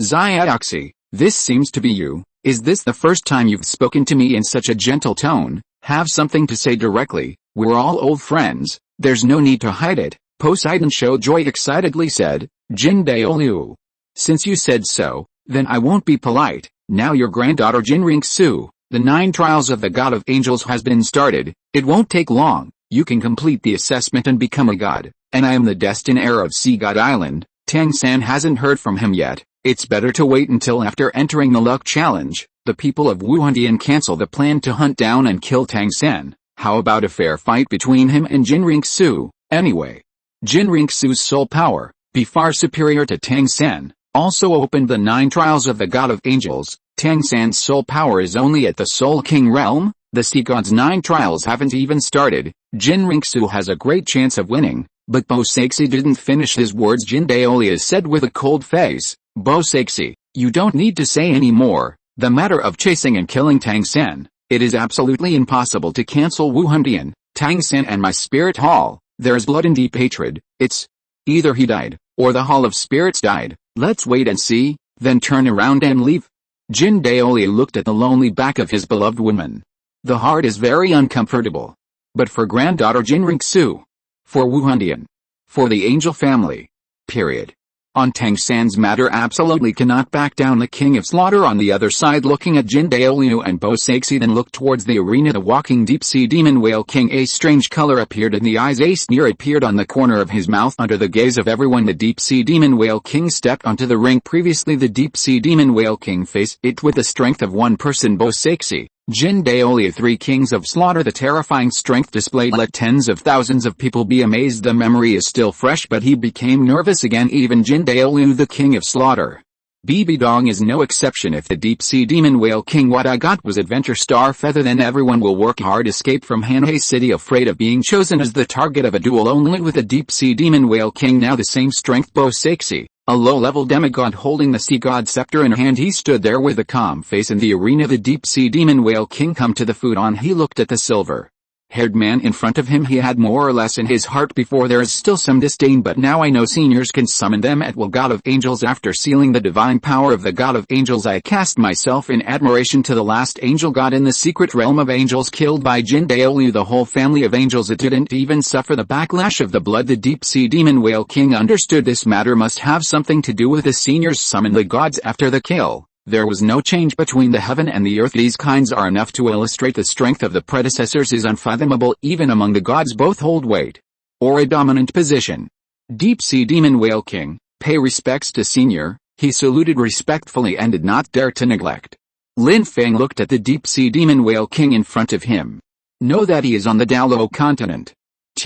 Xiaoxi, this seems to be you. Is this the first time you've spoken to me in such a gentle tone? Have something to say directly. We're all old friends. There's no need to hide it. Poseidon showed joy excitedly said, Jin Daoliu. Since you said so, then I won't be polite. Now your granddaughter Jinriksu, the 9 trials of the God of Angels has been started. It won't take long. You can complete the assessment and become a god. And I am the destined heir of Sea God Island. Tang San hasn't heard from him yet. It's better to wait until after entering the luck challenge. The people of Wuhun cancel the plan to hunt down and kill Tang San. How about a fair fight between him and Jinriksu? Anyway, Jinriksu's soul power, be far superior to Tang San, also opened the 9 trials of the God of Angels. Tang San's soul power is only at the Soul King realm. The Sea God's 9 trials haven't even started. Jinriksu has a great chance of winning. But Bo Saxi didn't finish his words. Jin Daolia said with a cold face, Bo Saxi, you don't need to say any more. The matter of chasing and killing Tang San, it is absolutely impossible to cancel Wuhun, Tang San and my spirit hall. There is blood and deep hatred. It's either he died, or the Hall of Spirits died. Let's wait and see, then turn around and leave. Jin Daolia looked at the lonely back of his beloved woman. The heart is very uncomfortable. But for granddaughter Jinriksu, for Wuhun, for the angel family. Period. On Tang San's matter absolutely cannot back down. The King of Slaughter on the other side looking at Jin Daoliu and Bo Saxi then looked towards the arena. The walking deep-sea demon whale king. A strange color appeared in the eyes. A sneer appeared on the corner of his mouth. Under the gaze of everyone the deep-sea demon whale king stepped onto the ring. Previously the deep-sea demon whale king faced it with the strength of one person, Bo Saxi. Jin Daolia, 3 kings of slaughter. The terrifying strength displayed let tens of thousands of people be amazed. The memory is still fresh but he became nervous again. Even Jin Daoliu, the king of slaughter. Bibi Dong is no exception. If the deep-sea demon whale king what I got was adventure star feather, then everyone will work hard. Escape from Hanhei City afraid of being chosen as the target of a duel only with the deep-sea demon whale king. Now the same strength Bo Saxi. A low-level demigod holding the sea god scepter in hand. He stood there with a calm face in the arena. The deep-sea demon whale king come to the food on. He looked at the silver-haired man in front of him. He had more or less in his heart before. There is still some disdain, but now I know seniors can summon them at will. God of Angels. After sealing the divine power of the God of Angels, I cast myself in admiration to the last angel god in the secret realm of angels killed by Jin Daoliu. The whole family of angels. It didn't even suffer the backlash of the blood. The deep-sea demon whale king understood this matter must have something to do with the seniors summon the gods after the kill. There was no change between the heaven and the earth. These kinds are enough to illustrate the strength of the predecessors is unfathomable. Even among the gods both hold weight, or a dominant position. Deep-sea demon whale king, pay respects to senior. He saluted respectfully and did not dare to neglect. Lin Feng looked at the deep-sea demon whale king in front of him. Know that he is on the Douluo Continent.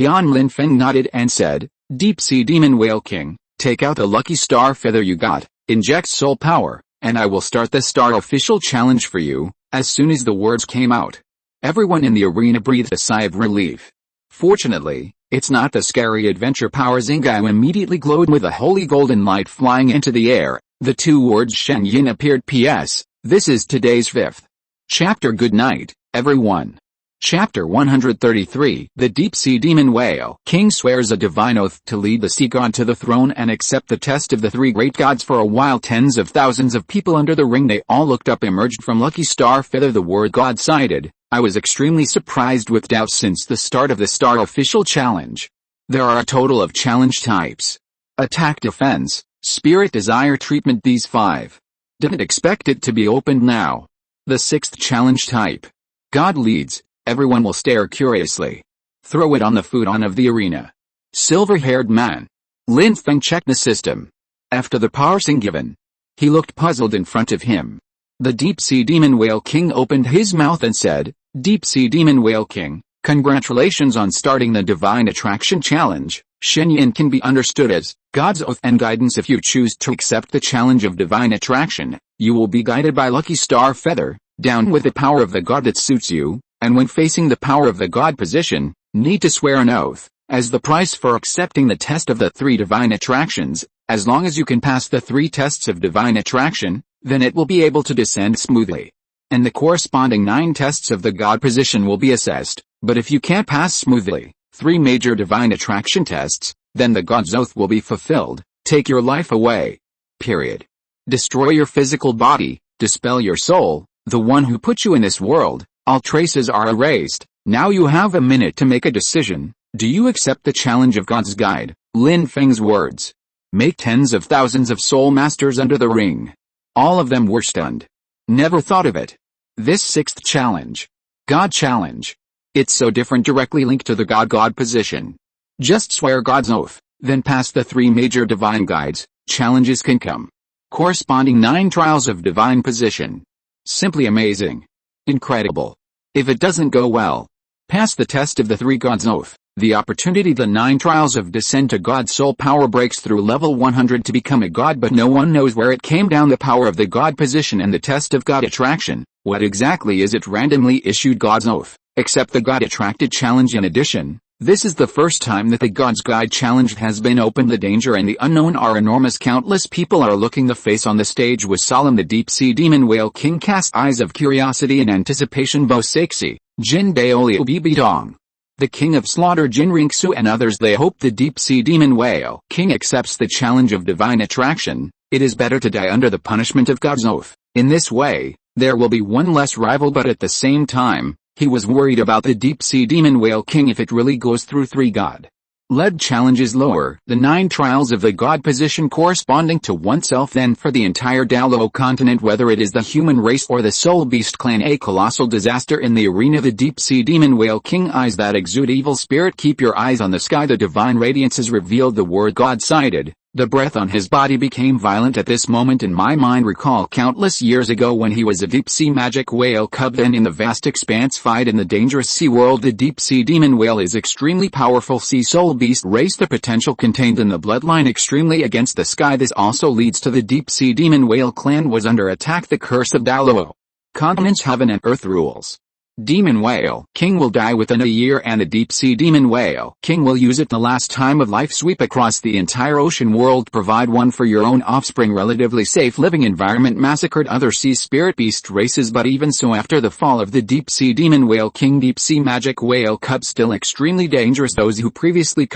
Lin Feng nodded and said, Deep-sea demon whale king, take out the lucky star feather you got, inject soul power, and I will start the star official challenge for you. As soon as the words came out, everyone in the arena breathed a sigh of relief. Fortunately, it's not the scary adventure power. Xingao immediately glowed with a holy golden light flying into the air. The 2 words Shen Yin appeared. P.S. This is today's 5th chapter. Good night, everyone. Chapter 133. The deep-sea demon whale king swears a divine oath to lead the sea god to the throne and accept the test of the 3 great gods. For a while tens of thousands of people under the ring, they all looked up, emerged from lucky star feather. The word god cited. I was extremely surprised with doubt since the start of the star official challenge. There are a total of challenge types: attack, defense, spirit, desire, treatment. These 5 Didn't expect it to be opened now. The sixth challenge type. God leads, everyone will stare curiously. Throw it on the futon of the arena. Silver-haired man. Lin Feng checked the system. After the parsing given, he looked puzzled in front of him. The deep-sea demon whale king opened his mouth and said, Deep-sea demon whale king, congratulations on starting the divine attraction challenge. Shenyan can be understood as God's oath and guidance. If you choose to accept the challenge of divine attraction, you will be guided by lucky star feather, down with the power of the god that suits you, and when facing the power of the god position, need to swear an oath, as the price for accepting the test of the 3 divine attractions. As long as you can pass the 3 tests of divine attraction, then it will be able to descend smoothly. And the corresponding 9 tests of the god position will be assessed, but if you can't pass smoothly 3 major divine attraction tests, then the god's oath will be fulfilled, take your life away. Period. Destroy your physical body, dispel your soul, the one who put you in this world, all traces are erased. Now you have a minute to make a decision. Do you accept the challenge of God's guide? Lin Feng's words. Make tens of thousands of soul masters under the ring. All of them were stunned. Never thought of it. This sixth challenge. God challenge. It's so different, directly linked to the God position. Just swear God's oath, then pass the 3 major divine guides, challenges can come. Corresponding 9 trials of divine position. Simply amazing. Incredible. If it doesn't go well, pass the test of the 3 God's oath, the opportunity, the 9 trials of descent to God's soul power breaks through level 100 to become a God, but no one knows where it came down, the power of the God position and the test of God attraction. What exactly is it? Randomly issued God's oath, except the God attracted challenge. In addition, this is the first time that the God's Guide challenge has been opened. The danger and the unknown are enormous. Countless people are looking. The face on the stage was solemn. The deep-sea demon whale king cast eyes of curiosity and anticipation. Bo Saixi, Jin Daolio, Bibi Dong, the king of slaughter, Jin Ringsu, and others. They hope the deep-sea demon whale king accepts the challenge of divine attraction. It is better to die under the punishment of God's oath. In this way, there will be one less rival, but at the same time, he was worried about the deep-sea demon whale king if it really goes through 3 God-led challenges. Lower the 9 trials of the God position corresponding to oneself. Then for the entire Douluo Continent, whether it is the human race or the soul beast clan, a colossal disaster in the arena. The deep-sea demon whale king, eyes that exude evil spirit. Keep your eyes on the sky. The divine radiance has revealed the word God sighted. The breath on his body became violent at this moment in my mind. Recall countless years ago when he was a deep-sea magic whale cub, then in the vast expanse fight in the dangerous sea world. The deep-sea demon whale is extremely powerful sea soul beast race. The potential contained in the bloodline extremely against the sky. This also leads to the deep-sea demon whale clan was under attack. The curse of Douluo Continent's heaven and earth rules. Demon whale king will die within a year, and the deep-sea demon whale king will use it the last time of life. Sweep across the entire ocean world. Provide one for your own offspring. Relatively safe living environment. Massacred other sea spirit beast races, but even so, after the fall of the deep-sea demon whale king, deep-sea magic whale cub still extremely dangerous. Those who previously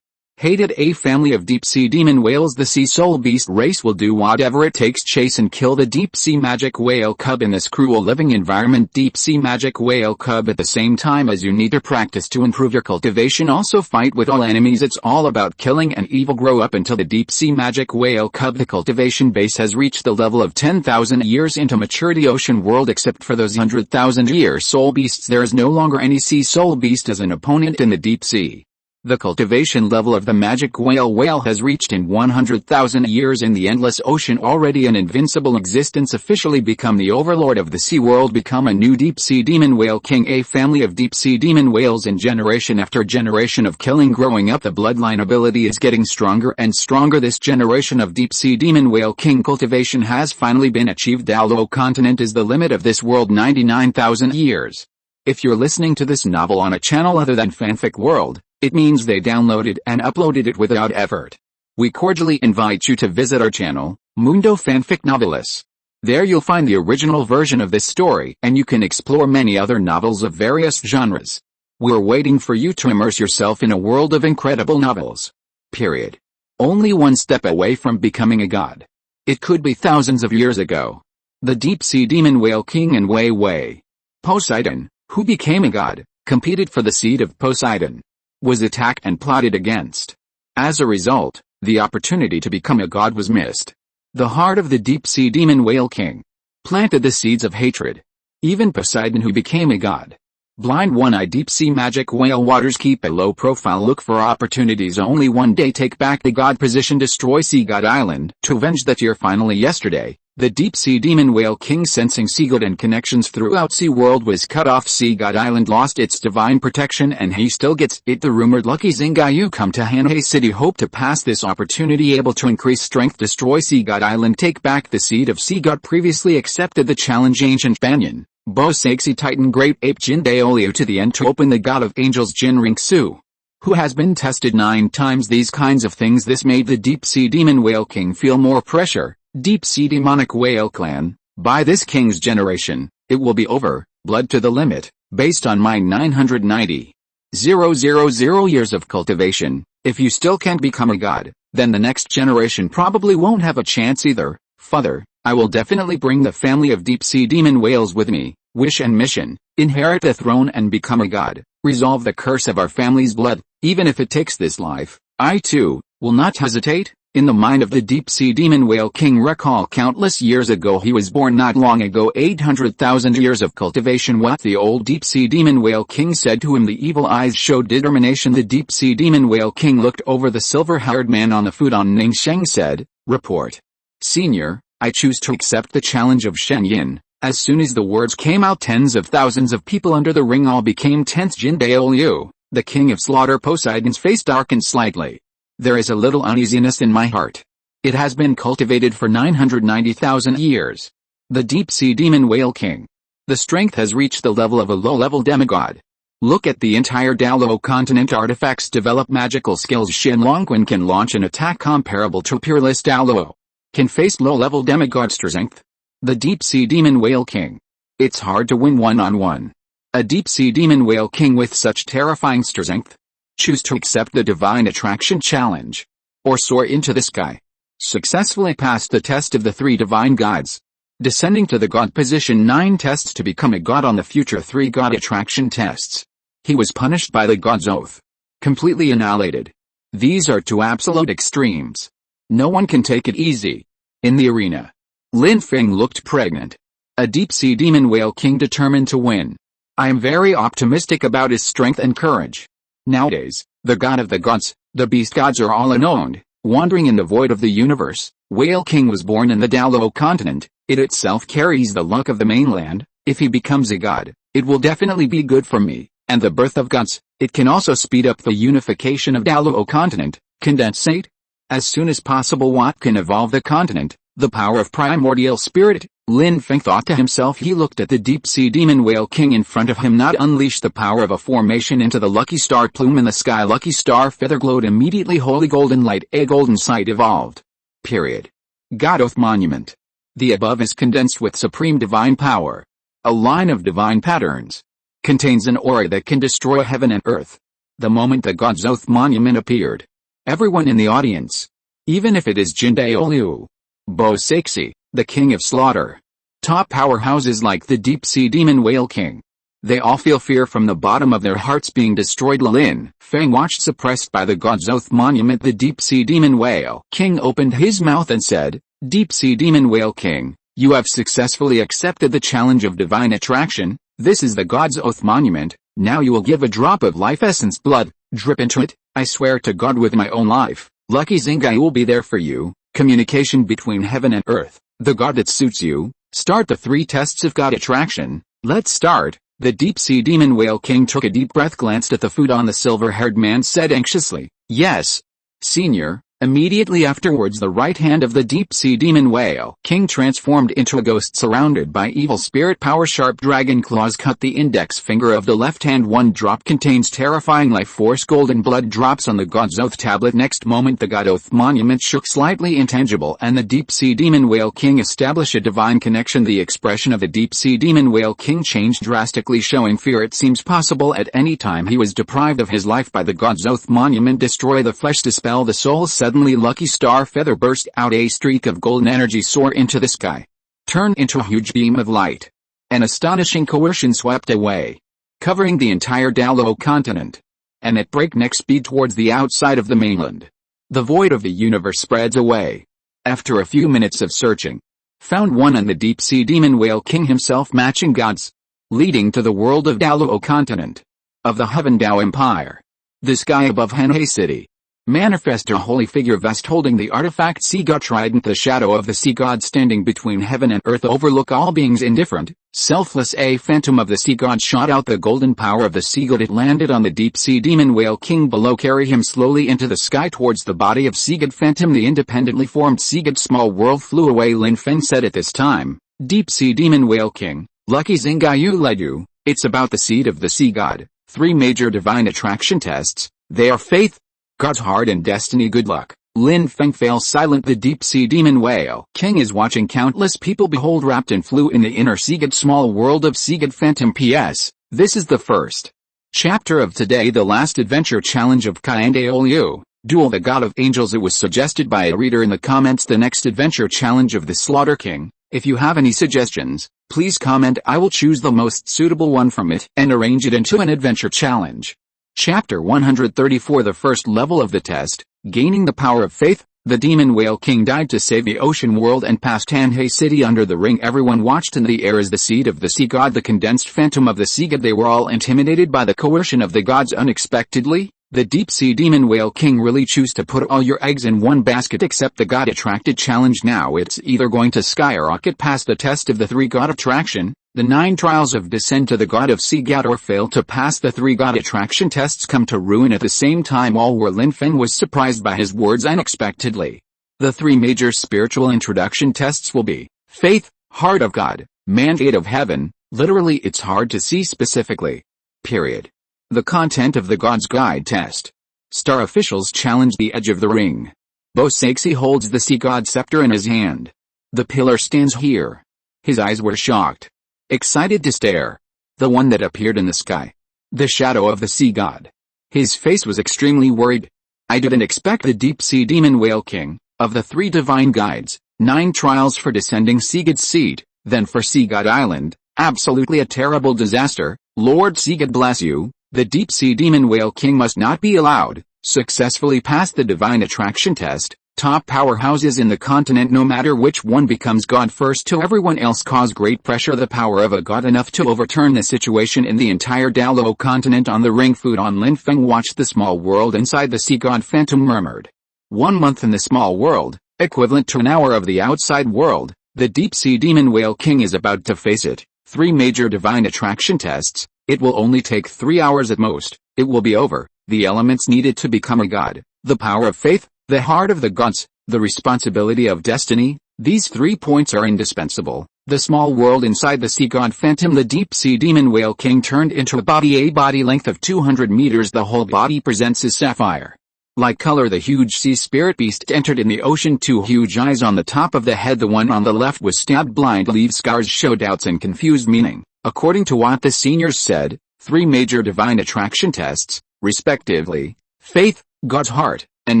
hated a family of deep-sea demon whales, the sea soul beast race, will do whatever it takes, chase and kill the deep-sea magic whale cub in this cruel living environment. Deep-sea magic whale cub, at the same time as you need to practice to improve your cultivation, also fight with all enemies. It's all about killing and evil. Grow up until the deep-sea magic whale cub. The cultivation base has reached the level of 10,000 years into maturity. Ocean world, except for those 100,000 year soul beasts, there is no longer any sea soul beast as an opponent in the deep sea. The cultivation level of the magic whale has reached in 100,000 years in the endless ocean. Already an invincible existence, officially become the overlord of the sea world, become a new deep-sea demon whale king. A family of deep-sea demon whales, in generation after generation of killing. Growing up, the bloodline ability is getting stronger and stronger. This generation of deep-sea demon whale king cultivation has finally been achieved. Douluo Continent is the limit of this world, 99,000 years. If you're listening to this novel on a channel other than Fanfic World, it means they downloaded and uploaded it without effort. We cordially invite you to visit our channel, Mundo Fanfic Novelis. There you'll find the original version of this story, and you can explore many other novels of various genres. We're waiting for you to immerse yourself in a world of incredible novels. Period. Only one step away from becoming a god. It could be thousands of years ago. The deep-sea demon whale king and Wei Poseidon, who became a god, competed for the seed of Poseidon, was attacked and plotted against. As a result, the opportunity to become a god was missed. The heart of the deep-sea demon whale king planted the seeds of hatred. Even Poseidon, who became a god. Blind one-eyed deep-sea magic whale waters keep a low profile, look for opportunities, only one day take back the god position, destroy Sea God Island. To avenge that year, finally yesterday, the deep-sea demon whale king, sensing sea god and connections throughout sea world, was cut off. Sea God Island lost its divine protection and he still gets it. The rumored lucky Zingayu come to Hanhei City, hope to pass this opportunity, able to increase strength, destroy Sea God Island, take back the seed of sea god, previously accepted the challenge. Ancient Banyan Bosaxi Titan Great Ape Jin Daoliu to the end to open the god of angels Jin Ringsu, who has been tested 9 times. These kinds of things, this made the deep-sea demon whale king feel more pressure. Deep-sea demonic whale clan, by this king's generation, it will be over, blood to the limit, based on my 990,000 years of cultivation. If you still can't become a god, then the next generation probably won't have a chance either. Father, I will definitely bring the family of deep-sea demon whales with me. Wish and mission, inherit the throne and become a god, resolve the curse of our family's blood, even if it takes this life. I too, will not hesitate. In the mind of the deep-sea demon whale king, recall countless years ago he was born, not long ago, 800,000 years of cultivation. What the old deep-sea demon whale king said to him, the evil eyes showed determination. The deep-sea demon whale king looked over the silver-haired man on the food on Ning Sheng, said, report. Senior, I choose to accept the challenge of Shen Yin. As soon as the words came out, tens of thousands of people under the ring all became tense. Jin Daoliu, the king of slaughter, Poseidon's face darkened slightly. There is a little uneasiness in my heart. It has been cultivated for 990,000 years. The deep-sea demon whale king. The strength has reached the level of a low-level demigod. Look at the entire Douluo Continent. Artifacts develop magical skills. Shen Longquan can launch an attack comparable to peerless Douluo. Can face low-level demigod strength. The deep-sea demon whale king. It's hard to win one-on-one. A deep-sea demon whale king with such terrifying strength. Choose to accept the divine attraction challenge. Or soar into the sky. Successfully passed the test of the 3 divine gods. Descending to the god position, 9 tests to become a god on the future 3 god attraction tests. He was punished by the god's oath. Completely annihilated. These are 2 absolute extremes. No one can take it easy. In the arena, Lin Feng looked pregnant. A deep-sea demon whale king determined to win. I am very optimistic about his strength and courage. Nowadays, the god of the gods, the beast gods are all unknown, wandering in the void of the universe. Whale king was born in the Douluo Continent. It itself carries the luck of the mainland. If he becomes a god, it will definitely be good for me, and the birth of gods. It can also speed up the unification of Douluo Continent. Condensate? As soon as possible. What can evolve the continent? The power of primordial spirit. Lin Feng thought to himself. He looked at the deep-sea demon whale king in front of him. Not unleash the power of a formation into the lucky star plume in the sky. Lucky star feather glowed immediately. Holy golden light. A golden sight evolved. Period. God Oath Monument. The above is condensed with supreme divine power. A line of divine patterns. Contains an aura that can destroy heaven and earth. The moment the God's Oath Monument appeared, everyone in the audience, even if it is Jin Daoliu, Bosaxi, the king of slaughter, top powerhouses like the deep-sea demon whale king, they all feel fear from the bottom of their hearts being destroyed. Lin Feng watched, suppressed by the God's Oath Monument. The deep-sea demon whale king opened his mouth and said, Deep-sea demon whale king, you have successfully accepted the challenge of divine attraction. This is the God's Oath Monument. Now you will give a drop of life essence blood, drip into it. I swear to God with my own life, Lucky Zingai will be there for you. Communication between heaven and earth, the god that suits you. Start the 3 tests of God attraction. Let's start. The deep-sea demon whale king took a deep breath, glanced at the food on the silver-haired man, said anxiously, yes, senior. Immediately afterwards, the right hand of the deep-sea demon whale king transformed into a ghost surrounded by evil spirit power. Sharp dragon claws cut the index finger of the left hand. 1 drop contains terrifying life force. Golden blood drops on the God's Oath tablet. Next moment the God Oath Monument shook slightly, intangible, and the deep-sea demon whale king established a divine connection. The expression of the deep-sea demon whale king changed drastically, showing fear. It seems possible at any time he was deprived of his life by the God's Oath Monument. Destroy the flesh, dispel the soul. Suddenly lucky star feather burst out. A streak of golden energy soared into the sky, turned into a huge beam of light. An astonishing coercion swept away, covering the entire Douluo Continent, and at breakneck speed towards the outside of the mainland. The void of the universe spreads away. After a few minutes of searching, found one on the deep-sea demon whale king himself matching gods, leading to the world of Douluo Continent, of the Heaven Dao Empire. The sky above Hanhei City. Manifest a holy figure vest holding the artifact sea god trident, the shadow of the sea god standing between heaven and earth, overlook all beings indifferent, selfless. A phantom of the sea god shot out the golden power of the sea god. It landed on the deep sea demon whale king below. Carry him slowly into the sky towards the body of sea god phantom. The independently formed sea god small world flew away. Lin Feng said at this time, deep sea demon whale king, lucky Xingayu led you. It's about the seed of the sea god. 3 major divine attraction tests. They are faith, God's heart and destiny. Good luck. Lin Feng fails silent. The deep-sea demon whale king is watching countless people behold wrapped and flew in the inner sea god small world of sea god phantom. P.S. This is the first chapter of today, the last adventure challenge of Liu, Duel the God of Angels. It was suggested by a reader in the comments, the next adventure challenge of the Slaughter King. If you have any suggestions, please comment. I will choose the most suitable one from it and arrange it into an adventure challenge. Chapter 134. The first level of the test, gaining the power of faith. The demon whale king died to save the ocean world and passed Hanhei City under the ring. Everyone watched in the air as the seed of the sea god, the condensed phantom of the sea god. They were all intimidated by the coercion of the gods. Unexpectedly, the deep-sea demon whale king really chose to put all your eggs in one basket except the god attracted challenge. Now it's either going to skyrocket past the test of the 3 god attraction, the 9 trials of descent to the god of sea god, or fail to pass the 3 god attraction tests, come to ruin at the same time. All were. Lin Feng was surprised by his words unexpectedly. The 3 major spiritual introduction tests will be faith, heart of God, mandate of heaven. Literally, it's hard to see specifically. Period. The content of the God's Guide test. Star officials challenge the edge of the ring. Bo Saxi holds the sea god scepter in his hand. The pillar stands here. His eyes were shocked, excited to stare. The one that appeared in the sky. The shadow of the sea god. His face was extremely worried. I didn't expect the deep-sea demon whale king, of the 3 divine guides, 9 trials for descending sea god's seed, then for sea god island, absolutely a terrible disaster. Lord Sea God bless you. The deep-sea demon whale king must not be allowed. Successfully passed the divine attraction test. Top powerhouses in the continent, no matter which one becomes god first to everyone else, cause great pressure. The power of a god enough to overturn the situation in the entire Douluo Continent. On the ring food on. Lin Feng watched the small world inside the sea god phantom murmured. 1 month in the small world, equivalent to an hour of the outside world. The deep-sea demon whale king is about to face it. 3 major divine attraction tests. It will only take 3 hours at most. It will be over. The elements needed to become a god. The power of faith, the heart of the gods, the responsibility of destiny. These 3 points are indispensable. The small world inside the sea god phantom. The deep-sea demon whale king turned into a body length of 200 meters. The whole body presents his sapphire like color. The huge sea spirit beast entered in the ocean. 2 huge eyes on the top of the head. The one on the left was stabbed blind. Leave scars show doubts and confused meaning. According to what the seniors said, 3 major divine attraction tests, respectively, faith, God's heart, and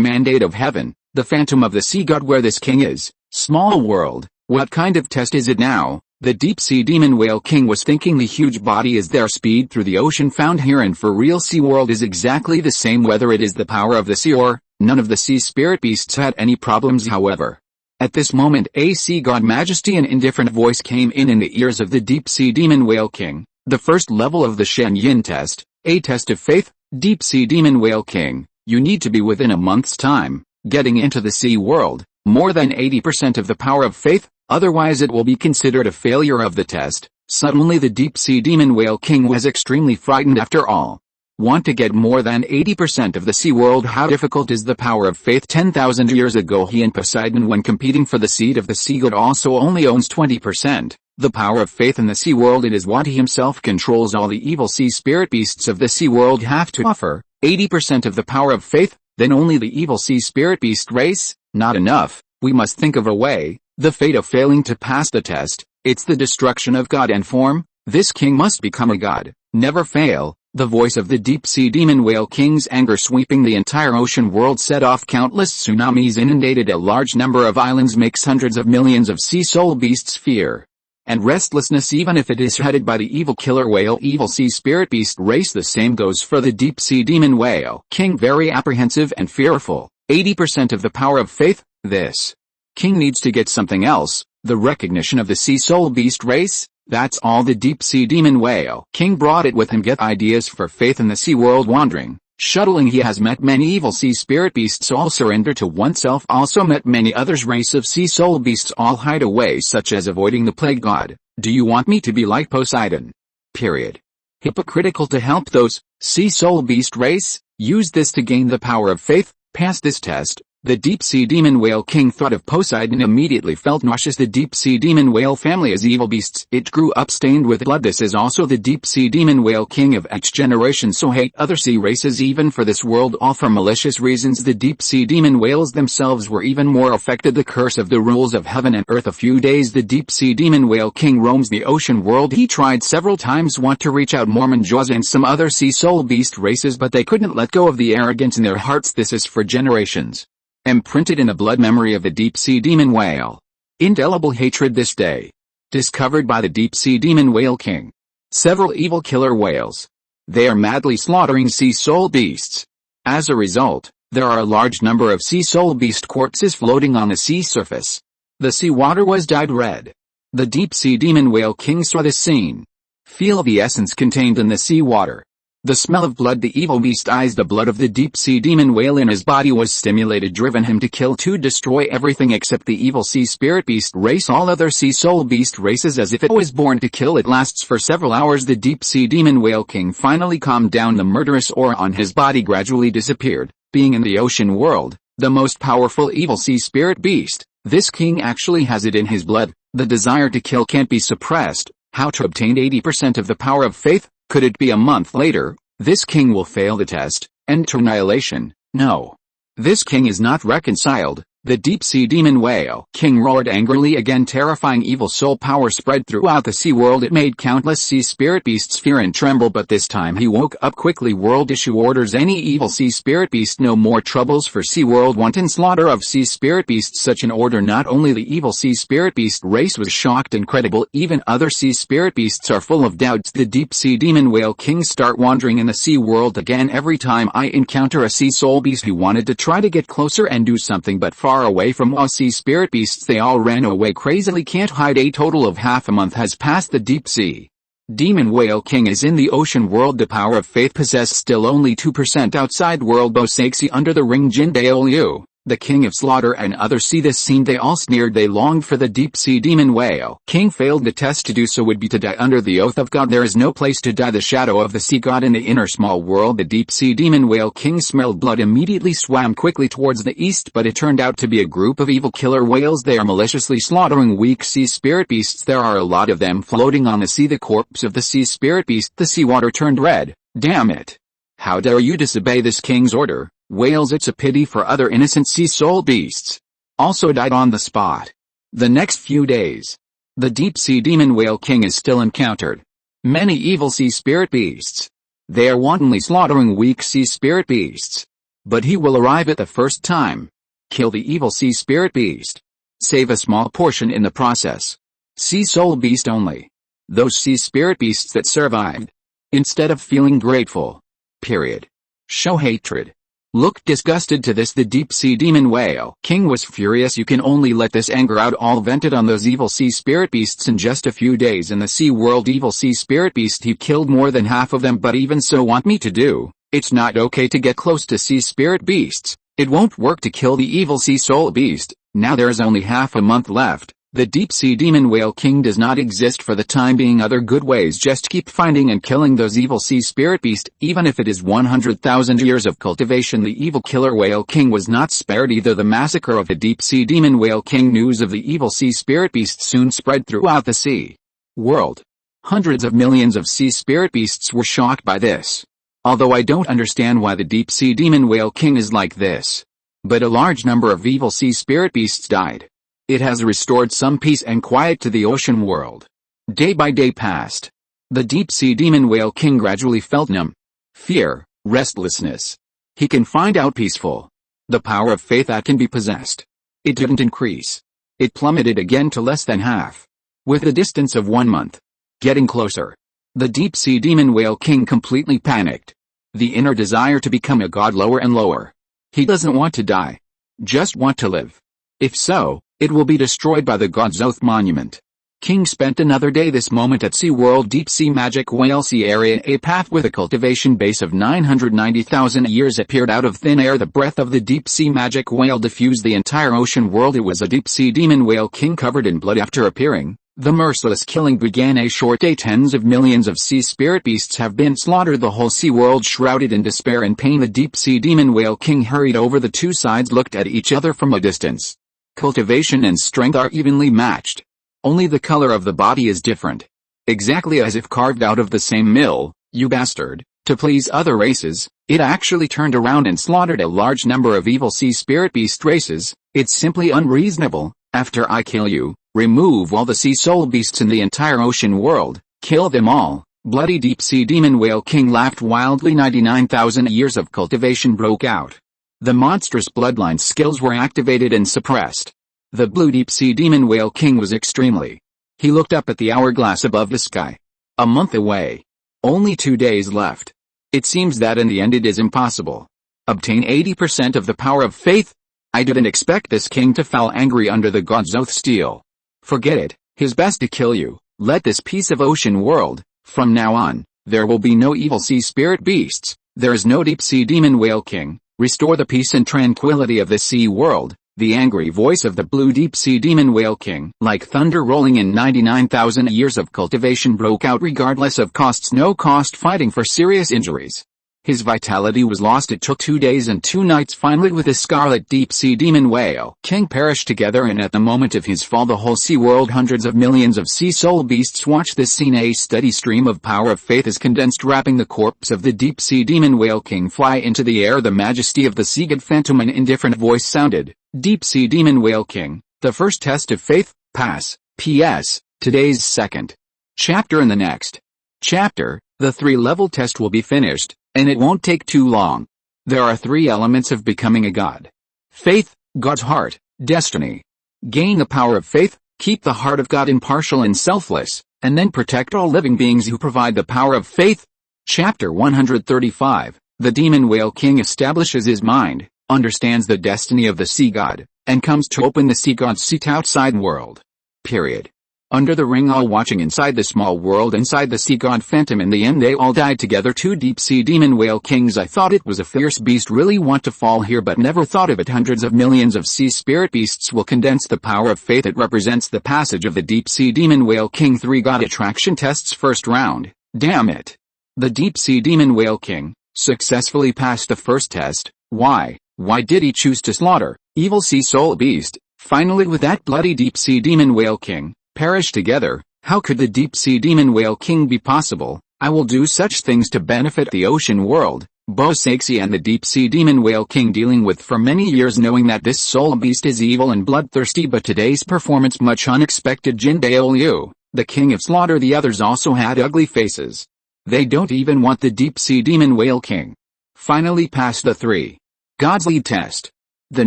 mandate of heaven. The phantom of the sea god. Where this king is. Small world. What kind of test is it now? The deep-sea demon whale king was thinking. The huge body is their speed through the ocean found here, and for real sea world is exactly the same whether it is the power of the sea or. None of the sea spirit beasts had any problems. However, at this moment a sea god majesty an indifferent voice came in the ears of the deep-sea demon whale king. The first level of the Shen Yin test, a test of faith. Deep-sea demon whale king, you need to be within a month's time, getting into the sea world, more than 80% of the power of faith, otherwise it will be considered a failure of the test. Suddenly the deep-sea demon whale king was extremely frightened. After all, want to get more than 80% of the sea world? How difficult is the power of faith? 10,000 years ago he and Poseidon, when competing for the seed of the sea god, also only owns 20%. The power of faith in the sea world, it is what he himself controls. All the evil sea spirit beasts of the sea world have to offer 80% of the power of faith, then only the evil sea spirit beast race. Not enough, we must think of a way. The fate of failing to pass the test, it's the destruction of God and form. This king must become a god, never fail. The voice of the deep-sea demon whale king's anger sweeping the entire ocean world set off countless tsunamis, inundated a large number of islands, makes hundreds of millions of sea soul beasts fear and restlessness, even if it is headed by the evil killer whale evil sea spirit beast race. The same goes for the deep-sea demon whale king, very apprehensive and fearful. 80% of the power of faith, this King needs to get something else, the recognition of the sea soul beast race. That's all the deep sea demon whale king brought it with him. Get ideas for faith in the sea world wandering. Shuttling. He has met many evil sea spirit beasts, all surrender to oneself. Also met many others race of sea soul beasts, all hide away, such as avoiding the plague god. Do you want me to be like Poseidon? Period. Hypocritical to help those sea soul beast race. Use this to gain the power of faith. Pass this test. The deep sea demon whale king thought of Poseidon, immediately felt nauseous. The deep sea demon whale family is evil beasts. It grew up stained with blood. This is also the deep sea demon whale king of each generation, so hate other sea races even for this world, all for malicious reasons. The deep sea demon whales themselves were even more affected. The curse of the rules of heaven and earth. A few days the deep sea demon whale king roams the ocean world. He tried several times want to reach out Mormon Jaws and some other sea soul beast races, but they couldn't let go of the arrogance in their hearts. This is for generations imprinted in the blood memory of the deep sea demon whale. Indelible hatred this day. Discovered by the deep sea demon whale king. Several evil killer whales. They are madly slaughtering sea soul beasts. As a result, there are a large number of sea soul beast corpses floating on the sea surface. The sea water was dyed red. The deep sea demon whale king saw this scene. Feel the essence contained in the sea water. The smell of blood. The evil beast eyes the blood of the deep sea demon whale in his body was stimulated, driven him to kill, to destroy everything except the evil sea spirit beast race, all other sea soul beast races, as if it was born to kill. It lasts for several hours. The deep sea demon whale king finally calmed down. The murderous aura on his body gradually disappeared. Being in the ocean world, the most powerful evil sea spirit beast, this king actually has it in his blood. The desire to kill can't be suppressed. How to obtain 80% of the power of faith? Could it be a month later? This king will fail the test. Enter annihilation. No. This king is not reconciled. The deep sea demon whale king roared angrily again. Terrifying evil soul power spread throughout the sea world. It made countless sea spirit beasts fear and tremble, but this time he woke up quickly. World issue orders. Any evil sea spirit beast, no more troubles for sea world. Wanton slaughter of sea spirit beasts. Such an order. Not only the evil sea spirit beast race was shocked, incredible, even other sea spirit beasts are full of doubts. The deep sea demon whale king start wandering in the sea world again. Every time I encounter a sea soul beast who wanted to try to get closer and do something, but far away from all sea spirit beasts, they all ran away crazily. Can't hide. A total of half a month has passed. The deep sea demon whale king is in the ocean world. The power of faith possessed still only 2% outside world. Bosaksi under the ring. Jin Daoliu, the king of slaughter, and others see this scene. They all sneered. They longed for the deep sea demon whale king. Failed the test. To do so would be to die under the oath of God. There is no place to die. The shadow of the sea god in the inner small world. The deep sea demon whale king smelled blood, immediately swam quickly towards the east, but it turned out to be a group of evil killer whales. They are maliciously slaughtering weak sea spirit beasts. There are a lot of them floating on the sea. The corpse of the sea spirit beast. The seawater turned red. Damn it. How dare you disobey this king's order? Whales, it's a pity for other innocent sea soul beasts. Also died on the spot. The next few days, the deep sea demon whale king is still encountered many evil sea spirit beasts. They are wantonly slaughtering weak sea spirit beasts. But he will arrive at the first time. Kill the evil sea spirit beast. Save a small portion in the process. Sea soul beast only. Those sea spirit beasts that survived. Instead of feeling grateful. Period. Show hatred. Look disgusted. To this the deep sea demon whale king was furious. You can only let this anger out, all vented on those evil sea spirit beasts. In just a few days in the sea world, evil sea spirit beast, he killed more than half of them. But even so, want me to do? It's not okay to get close to sea spirit beasts. It won't work to kill the evil sea soul beast. Now there is only half a month left. The deep sea demon whale king does not exist for the time being. Other good ways. Just keep finding and killing those evil sea spirit beast, even if it is 100,000 years of cultivation. The evil killer whale king was not spared either. The massacre of the deep sea demon whale king. News of the evil sea spirit beast soon spread throughout the sea world. Hundreds of millions of sea spirit beasts were shocked by this. Although I don't understand why the deep sea demon whale king is like this. But a large number of evil sea spirit beasts died. It has restored some peace and quiet to the ocean world. Day by day passed. The deep sea demon whale king gradually felt numb. Fear, restlessness. He can find out peaceful. The power of faith that can be possessed. It didn't increase. It plummeted again to less than half. With a distance of 1 month. Getting closer. The deep sea demon whale king completely panicked. The inner desire to become a god lower and lower. He doesn't want to die. Just want to live. If so, It will be destroyed by the God's Oath Monument. King spent another day this moment at SeaWorld Deep Sea Magic Whale Sea Area. A path with a cultivation base of 990,000 years appeared out of thin air. The breath of the deep sea magic whale diffused the entire ocean world. It was a deep sea demon whale king covered in blood. After appearing, the merciless killing began. A short day. Tens of millions of sea spirit beasts have been slaughtered. The whole sea world shrouded in despair and pain. The deep sea demon whale king hurried over. The two sides looked at each other from a distance. Cultivation and strength are evenly matched. Only the color of the body is different. Exactly as if carved out of the same mill, you bastard. To please other races, it actually turned around and slaughtered a large number of evil sea spirit beast races. It's simply unreasonable. After I kill you, remove all the sea soul beasts in the entire ocean world, kill them all. Bloody deep sea demon whale king laughed wildly. 99,000 years of cultivation broke out. The monstrous bloodline skills were activated and suppressed. The blue deep sea demon whale king was extremely. He looked up at the hourglass above the sky. A month away. Only 2 days left. It seems that in the end it is impossible. Obtain 80% of the power of faith? I didn't expect this king to fall angry under the God's Oath steel. Forget it, his best to kill you. Let this piece of ocean world, from now on, there will be no evil sea spirit beasts. There is no deep sea demon whale king. Restore the peace and tranquility of the sea world. The angry voice of the blue deep sea demon whale king, like thunder rolling in. 99,000 years of cultivation broke out regardless of costs. No cost fighting for serious injuries. His vitality was lost. It took 2 days and 2 nights. Finally, with the scarlet deep sea demon whale king perished together, and at the moment of his fall the whole sea world, hundreds of millions of sea soul beasts watched this scene. A steady stream of power of faith is condensed, wrapping the corpse of the deep sea demon whale king fly into the air. The majesty of the sea god phantom. An indifferent voice sounded. Deep sea demon whale king, the first test of faith, pass. P.S. Today's second chapter. In the next chapter, the 3-level test will be finished, and it won't take too long. There are 3 elements of becoming a god. Faith, God's heart, destiny. Gain the power of faith, keep the heart of God impartial and selfless, and then protect all living beings who provide the power of faith. Chapter 135, the demon whale king establishes his mind, understands the destiny of the sea god, and comes to open the sea god's seat outside world. Period. Under the ring, all watching inside the small world inside the sea god phantom. In the end they all died together. 2 deep sea demon whale kings. I thought it was a fierce beast. Really want to fall here, but never thought of it. Hundreds of millions of sea spirit beasts will condense the power of faith. It represents the passage of the deep sea demon whale king. 3 god attraction tests. First round. Damn it. The deep sea demon whale king successfully passed the first test. Why did he choose to slaughter evil sea soul beast? Finally, with that bloody deep sea demon whale king perish together. How could the deep sea demon whale king be possible? I will do such things to benefit the ocean world. Bosaxi and the deep sea demon whale king dealing with for many years, knowing that this soul beast is evil and bloodthirsty, but today's performance much unexpected. Jin Daoliu, the king of slaughter. The others also had ugly faces. They don't even want the deep sea demon whale king. Finally passed the 3 gods lead test. The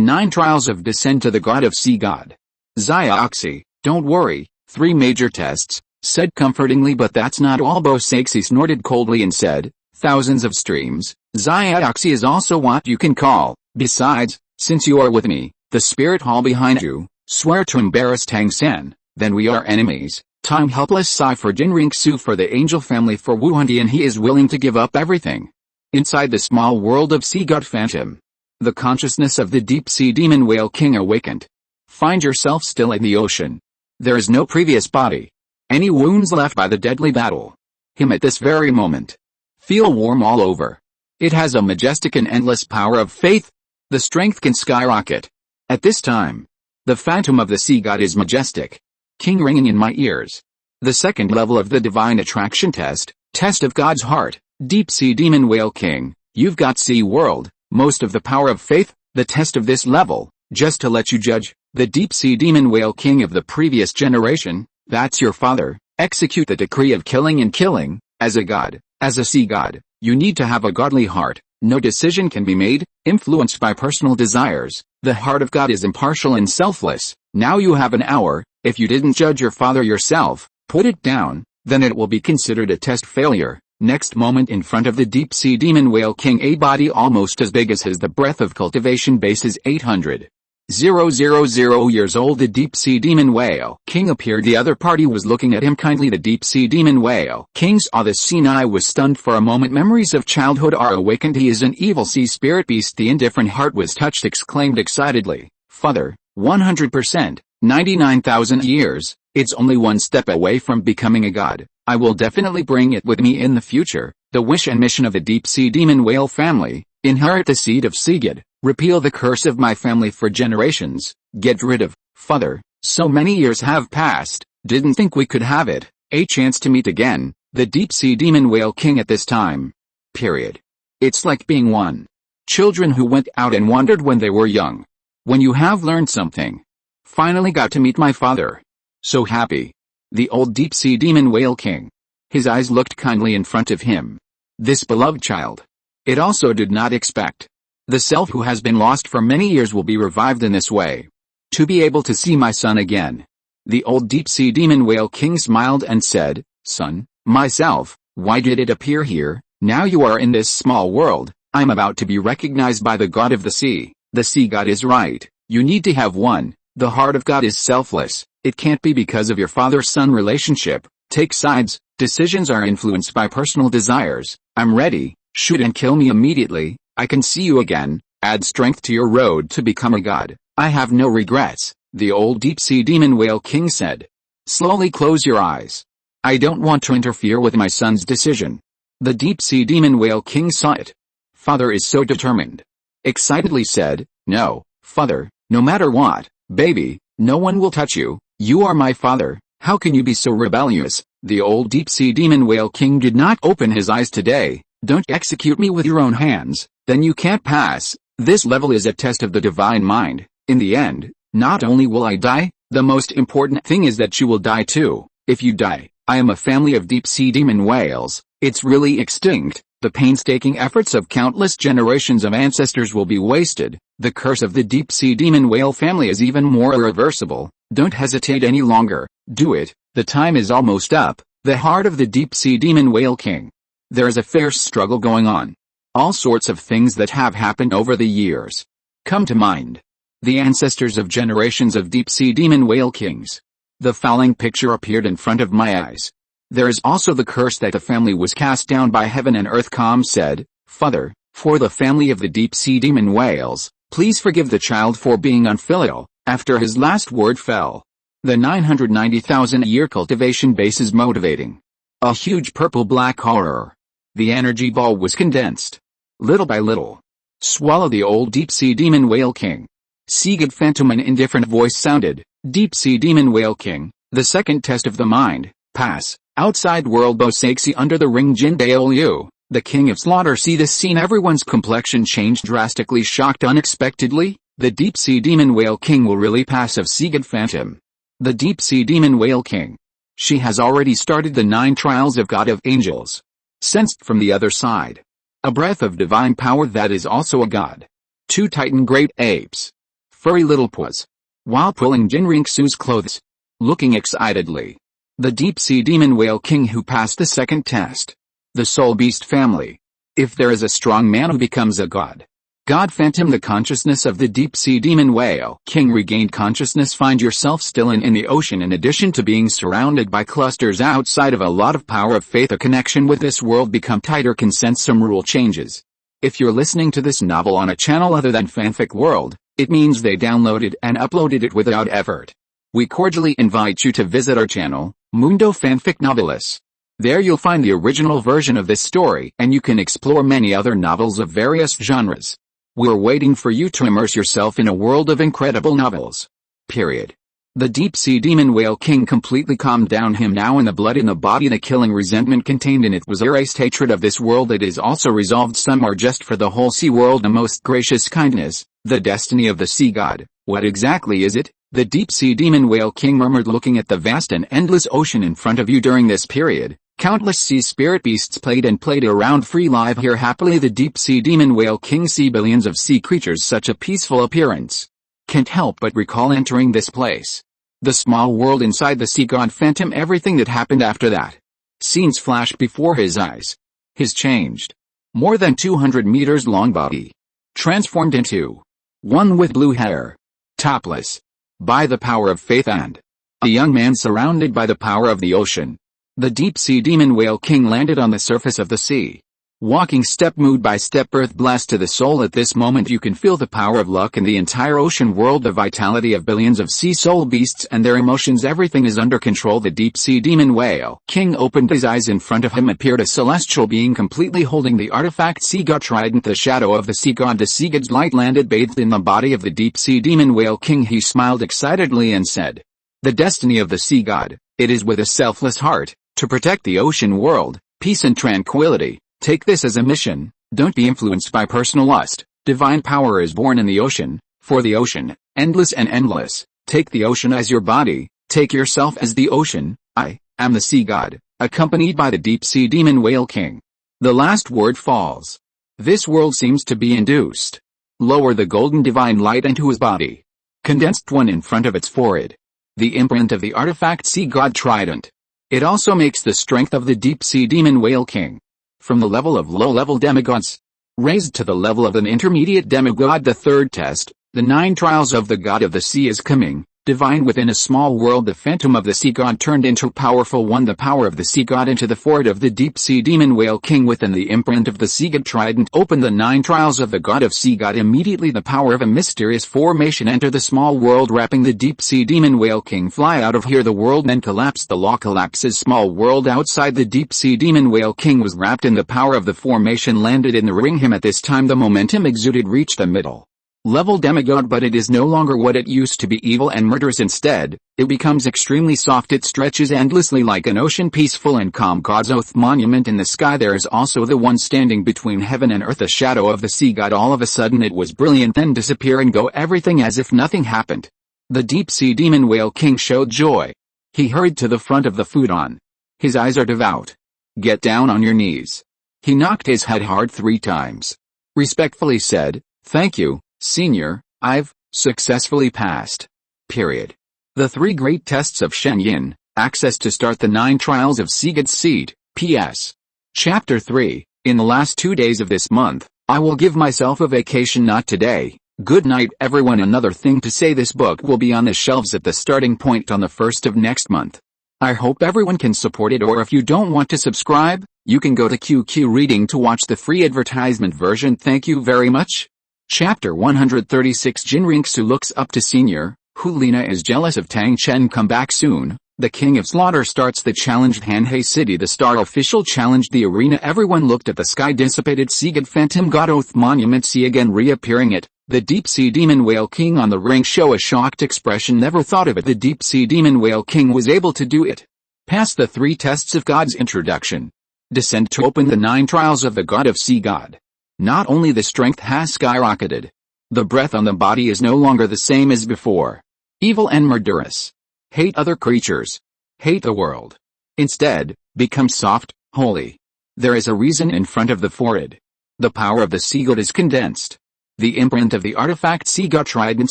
9 trials of descent to the god of sea god. Zioxi, don't worry. 3 major tests, said comfortingly, but that's not all. Bosaxi snorted coldly and said, thousands of streams. Zioxi is also what you can call. Besides, since you are with me, the spirit hall behind you, swear to embarrass Tang San, then we are enemies. Time helpless sigh for Jinring Su, for the angel family, for Wuhun Temple, and he is willing to give up everything. Inside the small world of sea god phantom, the consciousness of the deep sea demon whale king awakened. Find yourself still in the ocean. There is no previous body. Any wounds left by the deadly battle. Him at this very moment. Feel warm all over. It has a majestic and endless power of faith. The strength can skyrocket. At this time, the phantom of the sea god is majestic. King ringing in my ears. The second level of the divine attraction test, test of God's heart, deep sea demon whale king. You've got sea world, most of the power of faith. The test of this level, just to let you judge, the deep sea demon whale king of the previous generation, that's your father, execute the decree of killing and killing. As a god, as a sea god, you need to have a godly heart. No decision can be made, influenced by personal desires. The heart of God is impartial and selfless. Now you have an hour. If you didn't judge your father yourself, put it down, then it will be considered a test failure. Next moment, in front of the deep sea demon whale king, a body almost as big as his. The breath of cultivation base is 800. 000 years old. The deep-sea demon whale king appeared. The other party was looking at him kindly. The deep-sea demon whale king saw this scene. I was stunned for a moment. Memories of childhood are awakened. He is an evil sea spirit beast. The indifferent heart was touched, exclaimed excitedly, "Father, 100%, 99,000 years, it's only one step away from becoming a god. I will definitely bring it with me in the future." The wish and mission of the deep-sea demon whale family: inherit the seed of sea god, repeal the curse of my family for generations, get rid of, father, so many years have passed, didn't think we could have it, a chance to meet again, the deep-sea demon whale king at this time. Period. It's like being one. Children who went out and wandered when they were young. When you have learned something. Finally got to meet my father. So happy. The old deep-sea demon whale king. His eyes looked kindly in front of him. This beloved child. It also did not expect. The self who has been lost for many years will be revived in this way. To be able to see my son again. The old deep-sea demon whale king smiled and said, "Son, myself, why did it appear here? Now you are in this small world. I'm about to be recognized by the god of the sea. The sea god is right. You need to have one. The heart of God is selfless. It can't be because of your father-son relationship. Take sides. Decisions are influenced by personal desires. I'm ready. Shoot and kill me immediately. I can see you again. Add strength to your road to become a god. I have no regrets," the old deep-sea demon whale king said. "Slowly close your eyes. I don't want to interfere with my son's decision." The deep-sea demon whale king saw it. Father is so determined. Excitedly said, "No, father, no matter what, baby, no one will touch you. You are my father. How can you be so rebellious?" The old deep-sea demon whale king did not open his eyes today. "Don't execute me with your own hands, then you can't pass. This level is a test of the divine mind. In the end, not only will I die, the most important thing is that you will die too. If you die, I am a family of deep-sea demon whales. It's really extinct. The painstaking efforts of countless generations of ancestors will be wasted. The curse of the deep-sea demon whale family is even more irreversible. Don't hesitate any longer. Do it. The time is almost up." The heart of the deep-sea demon whale king. There is a fierce struggle going on. All sorts of things that have happened over the years come to mind. The ancestors of generations of deep-sea demon whale kings. The following picture appeared in front of my eyes. There is also the curse that the family was cast down by heaven and earth. Calm said, "Father, for the family of the deep-sea demon whales, please forgive the child for being unfilial." After his last word fell, the 990,000-year cultivation base is motivating. A huge purple-black horror. The energy ball was condensed. Little by little. Swallow the old deep-sea demon whale king. Sea god phantom. An indifferent voice sounded. Deep-sea demon whale king, the second test of the mind, pass. Outside world Bosaksi under the ring Jin Daolu, the king of slaughter. See this scene. Everyone's complexion changed drastically. Shocked unexpectedly. The deep-sea demon whale king will really pass of sea god phantom. The deep-sea demon whale king. She has already started the 9 trials of God of angels. Sensed from the other side. A breath of divine power that is also a god. 2 titan great apes. Furry little paws. While pulling Jinrinksu's clothes. Looking excitedly. The deep-sea demon whale king who passed the second test. The soul beast family. If there is a strong man who becomes a god. God phantom. The consciousness of the deep-sea demon whale king regained consciousness. Find yourself still in the ocean. In addition to being surrounded by clusters outside of a lot of power of faith, a connection with this world become tighter. Can sense some rule changes. If you're listening to this novel on a channel other than Fanfic World, it means they downloaded and uploaded it without effort. We cordially invite you to visit our channel, Mundo Fanfic Novelis. There you'll find the original version of this story and you can explore many other novels of various genres. We're waiting for you to immerse yourself in a world of incredible novels. Period. The deep-sea demon whale king completely calmed down. Him now in the blood in the body. The killing resentment contained in it was erased. Hatred of this world. It is also resolved. Some are just for the whole sea world. A most gracious kindness. The destiny of the sea god. What exactly is it? The deep-sea demon whale king murmured, looking at the vast and endless ocean in front of you. During this period, countless sea spirit beasts played around free live here happily. The deep-sea demon whale king see billions of sea creatures. Such a peaceful appearance. Can't help but recall entering this place. The small world inside the sea god phantom. Everything that happened after that. Scenes flashed before his eyes. His changed. More than 200 meters long body. Transformed into one with blue hair. topless. By the power of faith and a young man surrounded by the power of the ocean. The deep-sea demon whale king landed on the surface of the sea. Walking step mood by step, earth blessed to the soul. At this moment you can feel the power of luck in the entire ocean world, the vitality of billions of sea soul beasts and their emotions. Everything is under control. The deep-sea demon whale king opened his eyes. In front of him appeared a celestial being completely holding the artifact sea god trident, the shadow of the sea god. The sea god's light landed bathed in the body of the deep-sea demon whale king. He smiled excitedly and said, "The destiny of the sea god, it is with a selfless heart, to protect the ocean world, peace and tranquility. Take this as a mission. Don't be influenced by personal lust. Divine power is born in the ocean, for the ocean, endless and endless. Take the ocean as your body, take yourself as the ocean. I am the sea god," accompanied by the deep-sea demon whale king. The last word falls. This world seems to be induced. Lower the golden divine light into his body. Condensed one in front of its forehead. The imprint of the artifact sea god trident. It also makes the strength of the deep-sea demon whale king. From the level of low-level demigods, raised to the level of an intermediate demigod. The third test, the 9 trials of the god of the sea is coming. Divine within a small world. The phantom of the sea god turned into powerful one. The power of the sea god into the forehead of the deep-sea demon whale king within the imprint of the sea god trident. Open the 9 trials of the god of sea god. Immediately the power of a mysterious formation enter the small world, wrapping the deep-sea demon whale king. Fly out of here. The world then collapsed. The law collapses. Small world outside the deep-sea demon whale king was wrapped in the power of the formation, landed in the ring. Him at this time the momentum exuded reached the middle level demigod, but it is no longer what it used to be, evil and murderous. Instead, it becomes extremely soft. It stretches endlessly like an ocean, peaceful and calm. God's oath monument in the sky. There is also the one standing between heaven and earth, the shadow of the sea god. All of a sudden it was brilliant, then disappear and go, everything as if nothing happened. The deep-sea demon whale king showed joy. He hurried to the front of the futon. His eyes are devout. Get down on your knees. He knocked his head hard 3 times. Respectfully said, "Thank you, Senior, I've successfully passed." Period. The 3 great tests of Shen Yin, access to start the 9 trials of Sea God's seed. P.S. Chapter 3, in the last 2 days of this month, I will give myself a vacation. Not today. Good night everyone. Another thing to say, this book will be on the shelves at the starting point on the 1st of next month. I hope everyone can support it, or if you don't want to subscribe, you can go to QQ Reading to watch the free advertisement version. Thank you very much. Chapter 136. Jinriksu looks up to Senior, who Liena is jealous of. Tang Chen come back soon. The king of slaughter starts the challenged Hanhei city. The star official challenged the arena. Everyone looked at the sky. Dissipated sea god phantom god oath monument. See again reappearing it. The deep-sea demon whale king on the ring show a shocked expression. Never thought of it. The deep-sea demon whale king was able to do it. Pass the 3 tests of God's introduction. Descend to open the 9 trials of the god of sea god. Not only the strength has skyrocketed. The breath on the body is no longer the same as before. Evil and murderous. Hate other creatures. Hate the world. Instead, become soft, holy. There is a reason in front of the forehead. The power of the sea god is condensed. The imprint of the artifact sea god trident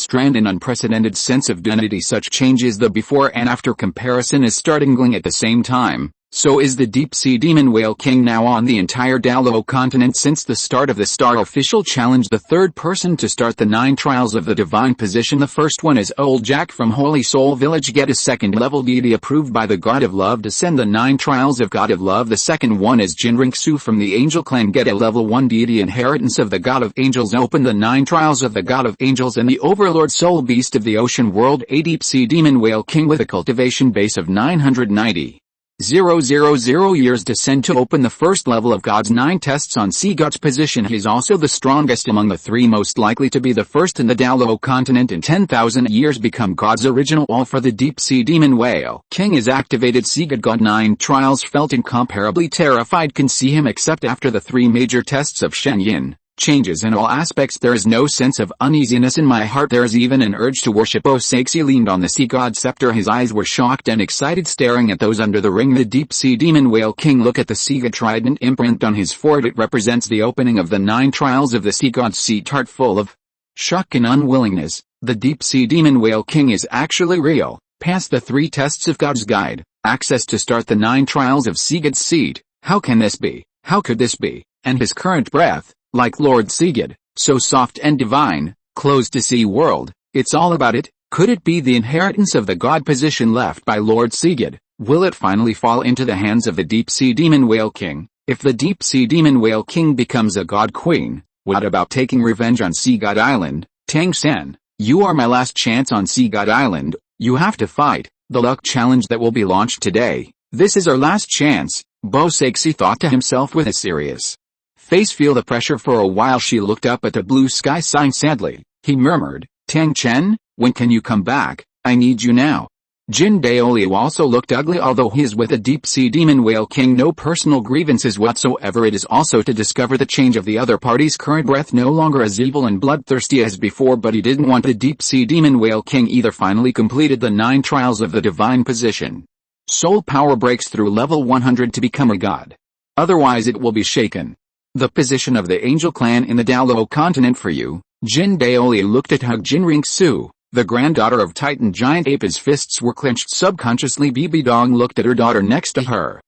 strand an unprecedented sense of divinity. Such changes, the before and after comparison is startling at the same time. So is the deep-sea demon whale king now on the entire Douluo Continent. Since the start of the star official challenge, the 3rd person to start the 9 trials of the divine position. The first one is Old Jack from Holy Soul Village. Get a 2nd level deity approved by the god of love. Descend the 9 trials of god of love. The second one is Jinriksu from the angel clan. Get a level 1 deity inheritance of the god of angels. Open the 9 trials of the god of angels and the overlord soul beast of the ocean world. A deep-sea demon whale king with a cultivation base of 990. 000 years. Descend to open the 1st level of God's 9 tests on sea god's position. He is also the strongest among the 3, most likely to be the first in the Douluo Continent in 10,000 years. Become God's original all for the deep-sea demon whale king is activated. Sea god 9 trials. Felt incomparably terrified. Can see him except after the 3 major tests of Shen Yin. Changes in all aspects. There is no sense of uneasiness in my heart. There is even an urge to worship. Osaksi leaned on the sea god scepter. His eyes were shocked and excited, staring at those under the ring. The deep-sea demon whale king look at the sea god trident imprint on his forehead. It represents the opening of the 9 trials of the sea god's seat. Heart full of shock and unwillingness. The deep-sea demon whale king is actually real. Pass the 3 tests of God's guide. Access to start the 9 trials of sea god's seed. How can this be? How could this be? And his current breath, like Lord Sea God, so soft and divine, closed to sea world, It's all about it. Could it be the inheritance of the god position left by Lord Sigurd? Will it finally fall into the hands of the deep-sea demon whale king? If the deep-sea demon whale king becomes a god queen, what about taking revenge on Sea God Island? Tang San, you are my last chance on Sea God Island. You have to fight the luck challenge that will be launched today. This is our last chance, Bo Saxi thought to himself with a serious face. Feel the pressure. For a while she looked up at the blue sky, sighing sadly. He murmured, Tang Chen, when can you come back? I need you now. Jin Daoliu also looked ugly. Although he is with a deep-sea demon whale king, no personal grievances whatsoever. It is also to discover the change of the other party's current breath, no longer as evil and bloodthirsty as before, but he didn't want the deep-sea demon whale king either. Finally completed the 9 trials of the divine position. Soul power breaks through level 100 to become a god. Otherwise it will be shaken. The position of the angel clan in the Douluo Continent for you. Jin Daoliu looked at Hug Jinring-su, the granddaughter of Titan Giant Ape. His fists were clenched subconsciously. Bibi Dong looked at her daughter next to her.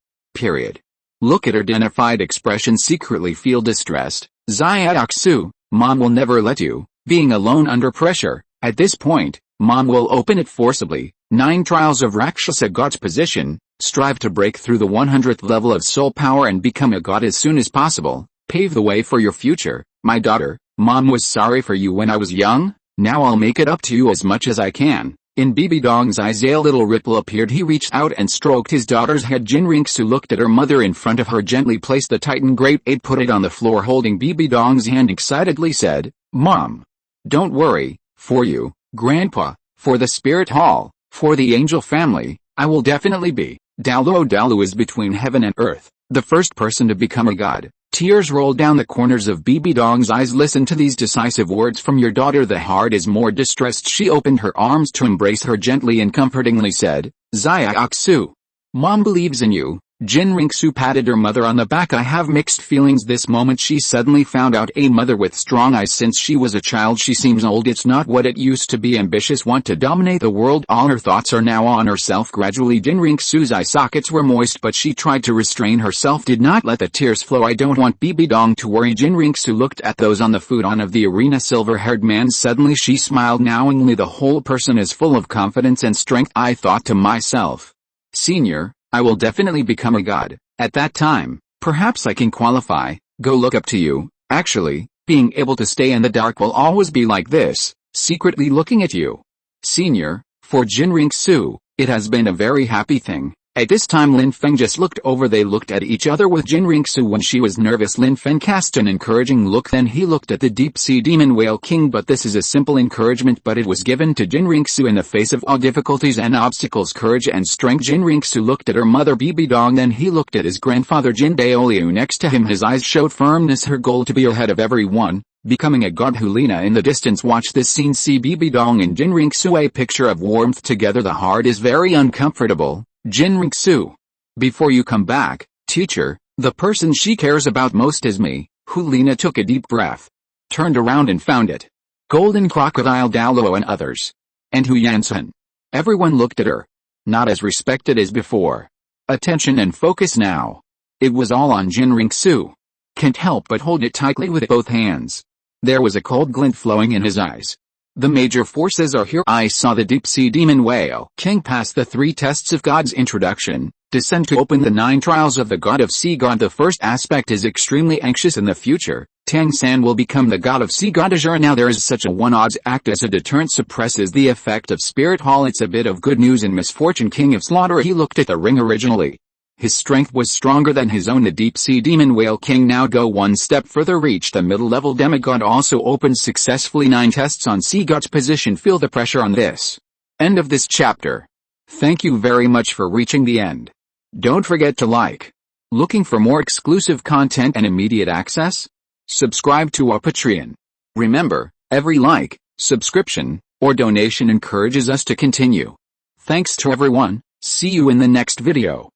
Look at her dignified expression. Secretly feel distressed. Xiaoxu, Mom will never let you, being alone under pressure. At this point, Mom will open it forcibly. 9 trials of Rakshasa God's position. Strive to break through the 100th level of soul power and become a god as soon as possible. Pave the way for your future, my daughter. Mom was sorry for you when I was young. Now I'll make it up to you as much as I can. In Bibi Dong's eyes a little ripple appeared. He reached out and stroked his daughter's head. Jinring-su looked at her mother in front of her, gently placed the Titan Great Ape, put it on the floor, holding Bibi Dong's hand excitedly said, Mom, don't worry, for you, Grandpa, for the Spirit Hall, for the angel family, I will definitely be. Douluo is between heaven and earth, the first person to become a god. Tears rolled down the corners of Bibi Dong's eyes. Listen to these decisive words from your daughter. The heart is more distressed. She opened her arms to embrace her gently and comfortingly said, Xiaoxu, Mom believes in you. Jinring-su patted her mother on the back. I have mixed feelings. This moment she suddenly found out a mother with strong eyes. Since she was a child she seems old. It's not what it used to be. Ambitious, want to dominate the world. All her thoughts are now on herself. Gradually Jinring-su's eye sockets were moist, but she tried to restrain herself, did not let the tears flow. I don't want Bibi Dong to worry. Jinring-su looked at those on the futon of the arena. Silver-haired man. Suddenly she smiled knowingly. The whole person is full of confidence and strength. I thought to myself, Senior, I will definitely become a god. At that time, perhaps I can qualify. Go look up to you. Actually, being able to stay in the dark will always be like this, secretly looking at you. Senior, for Jinring-su, it has been a very happy thing. At this time Lin Feng just looked over. They looked at each other with Jinring-su. When she was nervous, Lin Feng cast an encouraging look. Then he looked at the deep-sea demon whale king. But this is a simple encouragement, but it was given to Jinring-su in the face of all difficulties and obstacles. Courage and strength. Jinring-su looked at her mother Bibi Dong. Then he looked at his grandfather Jin Daoliu next to him. His eyes showed firmness. Her goal to be ahead of everyone, becoming a god. Liena in the distance watched this scene. See Bibi Dong and Jinring-su, a picture of warmth together. The heart is very uncomfortable. Jinring-su, before you come back, teacher, the person she cares about most is me. Liena took a deep breath, turned around and found it. Golden Crocodile Douluo and others. And Hu Yansan. Everyone looked at her. Not as respected as before. Attention and focus now. It was all on Jinring-su. Can't help but hold it tightly with both hands. There was a cold glint flowing in his eyes. The major forces are here. I saw the deep-sea demon whale king pass the 3 tests of God's introduction, descend to open the 9 trials of the god of sea god. The first aspect is extremely anxious. In the future, Tang San will become the god of sea god Azure. Now there is such a one-odds act as a deterrent, suppresses the effect of Spirit Hall. It's a bit of good news in misfortune. King of Slaughter. He looked at the ring originally. His strength was stronger than his own. The deep-sea demon whale king now go one step further, reach the middle-level demigod. Also opened successfully 9 tests on sea god's position. Feel the pressure on this. End of this chapter. Thank you very much for reaching the end. Don't forget to like. Looking for more exclusive content and immediate access? Subscribe to our Patreon. Remember, every like, subscription, or donation encourages us to continue. Thanks to everyone. See you in the next video.